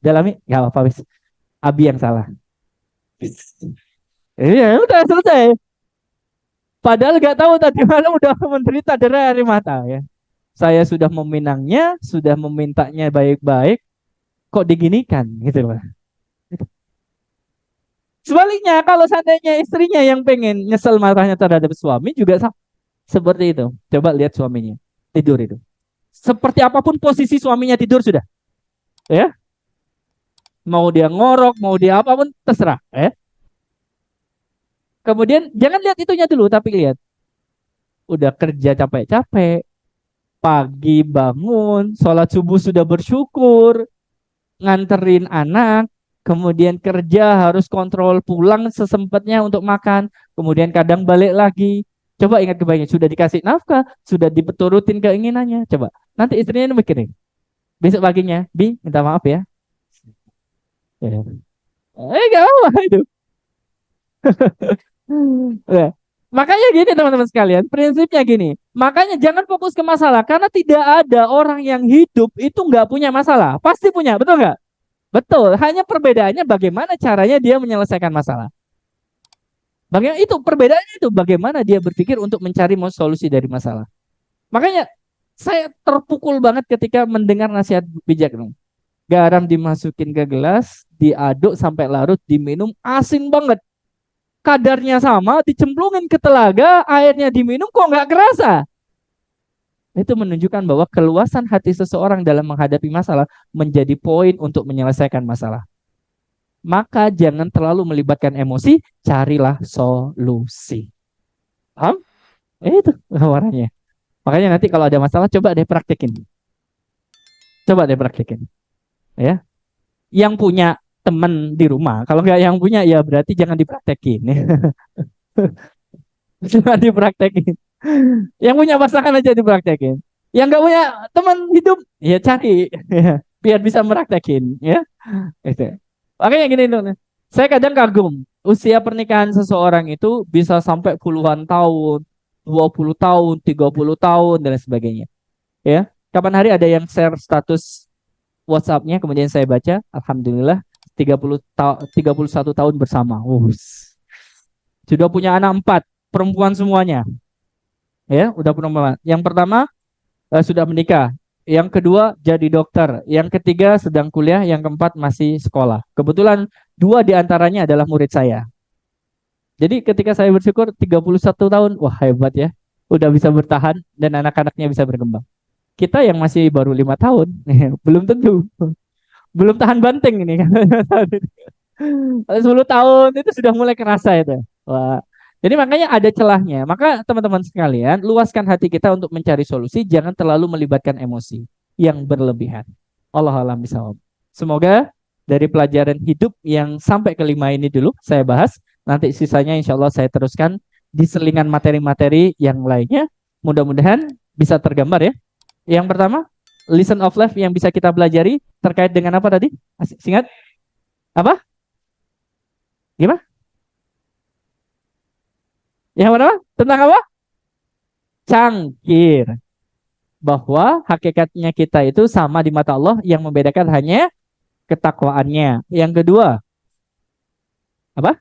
Dalami, nggak apa-apa, wis. Abi yang salah. Iya, udah selesai. Padahal nggak tahu tadi malam udah menderita dari mata ya. Saya sudah meminangnya, sudah memintanya baik-baik, kok diginikan gitu loh. Sebaliknya, kalau seandainya istrinya yang pengen nyesel marahnya terhadap suami juga seperti itu. Coba lihat suaminya tidur itu. Seperti apapun posisi suaminya tidur sudah, ya. Mau dia ngorok, mau dia apapun terserah, ya. Kemudian jangan lihat itunya dulu, tapi lihat udah kerja capek-capek, pagi bangun, sholat subuh sudah bersyukur, nganterin anak, kemudian kerja harus kontrol pulang sesempatnya untuk makan, kemudian kadang balik lagi. Coba ingat kebaikannya, sudah dikasih nafkah, sudah dipeturutin keinginannya. Coba, nanti istrinya ini mikirin. Besok paginya, Bi, minta maaf ya. Ya. Gak apa itu. Ya. Makanya gini teman-teman sekalian, prinsipnya gini. Makanya jangan fokus ke masalah, karena tidak ada orang yang hidup itu nggak punya masalah. Pasti punya, betul nggak? Betul, hanya perbedaannya bagaimana caranya dia menyelesaikan masalah. Bagaimana itu perbedaannya itu bagaimana dia berpikir untuk mencari solusi dari masalah. Makanya saya terpukul banget ketika mendengar nasihat bijak. Garam dimasukin ke gelas, diaduk sampai larut, diminum, asin banget. kadarnya sama, dicemplungin ke telaga, airnya diminum kok nggak kerasa. Itu menunjukkan bahwa keluasan hati seseorang dalam menghadapi masalah menjadi poin untuk menyelesaikan masalah. Maka jangan terlalu melibatkan emosi, carilah solusi. Paham? Itu warnanya. Makanya nanti kalau ada masalah coba deh praktekin. Coba deh praktekin. Ya. Yang punya teman di rumah, kalau nggak yang punya ya berarti jangan dipraktekin. Jangan dipraktekin. Yang punya pasangan aja dipraktekin. Yang nggak punya teman hidup, ya cari. Biar bisa meraktekin. Ya. Itu. Makanya gini dong. Saya kadang kagum. Usia pernikahan seseorang itu bisa sampai puluhan tahun, 20 tahun, 30 tahun, dan lain sebagainya. Ya. Kapan hari ada yang share status WhatsApp-nya, kemudian saya baca, Alhamdulillah 31 tahun bersama. Sudah punya anak 4, perempuan semuanya. Ya, udah perempuan. Yang pertama sudah menikah. Yang kedua jadi dokter. Yang ketiga sedang kuliah. Yang keempat masih sekolah. Kebetulan 2 diantaranya adalah murid saya. Jadi ketika saya bersyukur 31 tahun, wah hebat ya. Udah bisa bertahan dan anak-anaknya bisa berkembang. Kita yang masih baru 5 tahun, belum tentu. Belum tahan banting ini kan. 10 tahun itu sudah mulai kerasa itu. Wah. Jadi makanya ada celahnya. Maka teman-teman sekalian, luaskan hati kita untuk mencari solusi, jangan terlalu melibatkan emosi yang berlebihan. Allah alam bisawab. Semoga dari pelajaran hidup yang sampai kelima ini dulu saya bahas. Nanti sisanya insya Allah saya teruskan di selingan materi-materi yang lainnya. Mudah-mudahan bisa tergambar ya. Yang pertama, lesson of life yang bisa kita pelajari terkait dengan apa tadi? Singkat? Apa? Gimana? Yang pertama, tentang apa? Cangkir. Bahwa hakikatnya kita itu sama di mata Allah, yang membedakan hanya ketakwaannya. Yang kedua, apa?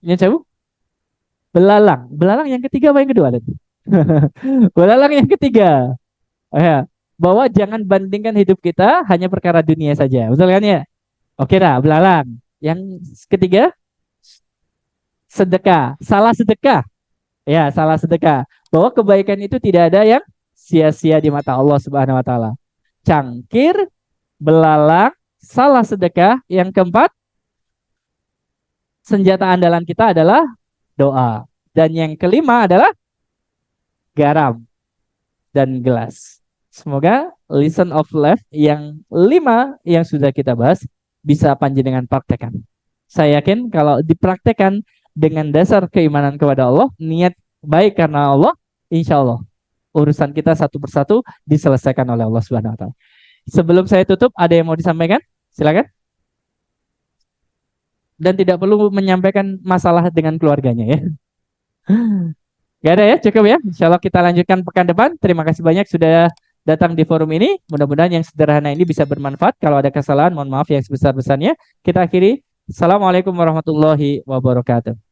Yang saya belalang. Belalang yang ketiga apa yang kedua tadi? Belalang yang ketiga. Ya, bahwa jangan bandingkan hidup kita hanya perkara dunia saja. Betul kan ya? Oke dah, belalang. Yang ketiga, sedekah. Salah sedekah. Ya, salah sedekah. Bahwa kebaikan itu tidak ada yang sia-sia di mata Allah Subhanahu wa taala. Cangkir, belalang, salah sedekah. Yang keempat, senjata andalan kita adalah doa. Dan yang kelima adalah garam dan gelas. Semoga lesson of life yang 5 yang sudah kita bahas bisa panjenengan praktekkan. Saya yakin kalau dipraktekkan dengan dasar keimanan kepada Allah, niat baik karena Allah, insya Allah urusan kita satu persatu diselesaikan oleh Allah Subhanahu wa taala. Sebelum saya tutup, ada yang mau disampaikan? Silakan. Dan tidak perlu menyampaikan masalah dengan keluarganya ya. Gak ada ya, cukup ya. Insya Allah kita lanjutkan pekan depan. Terima kasih banyak sudah datang di forum ini. Mudah-mudahan yang sederhana ini bisa bermanfaat. Kalau ada kesalahan, mohon maaf yang sebesar-besarnya. Kita akhiri. Assalamualaikum warahmatullahi wabarakatuh.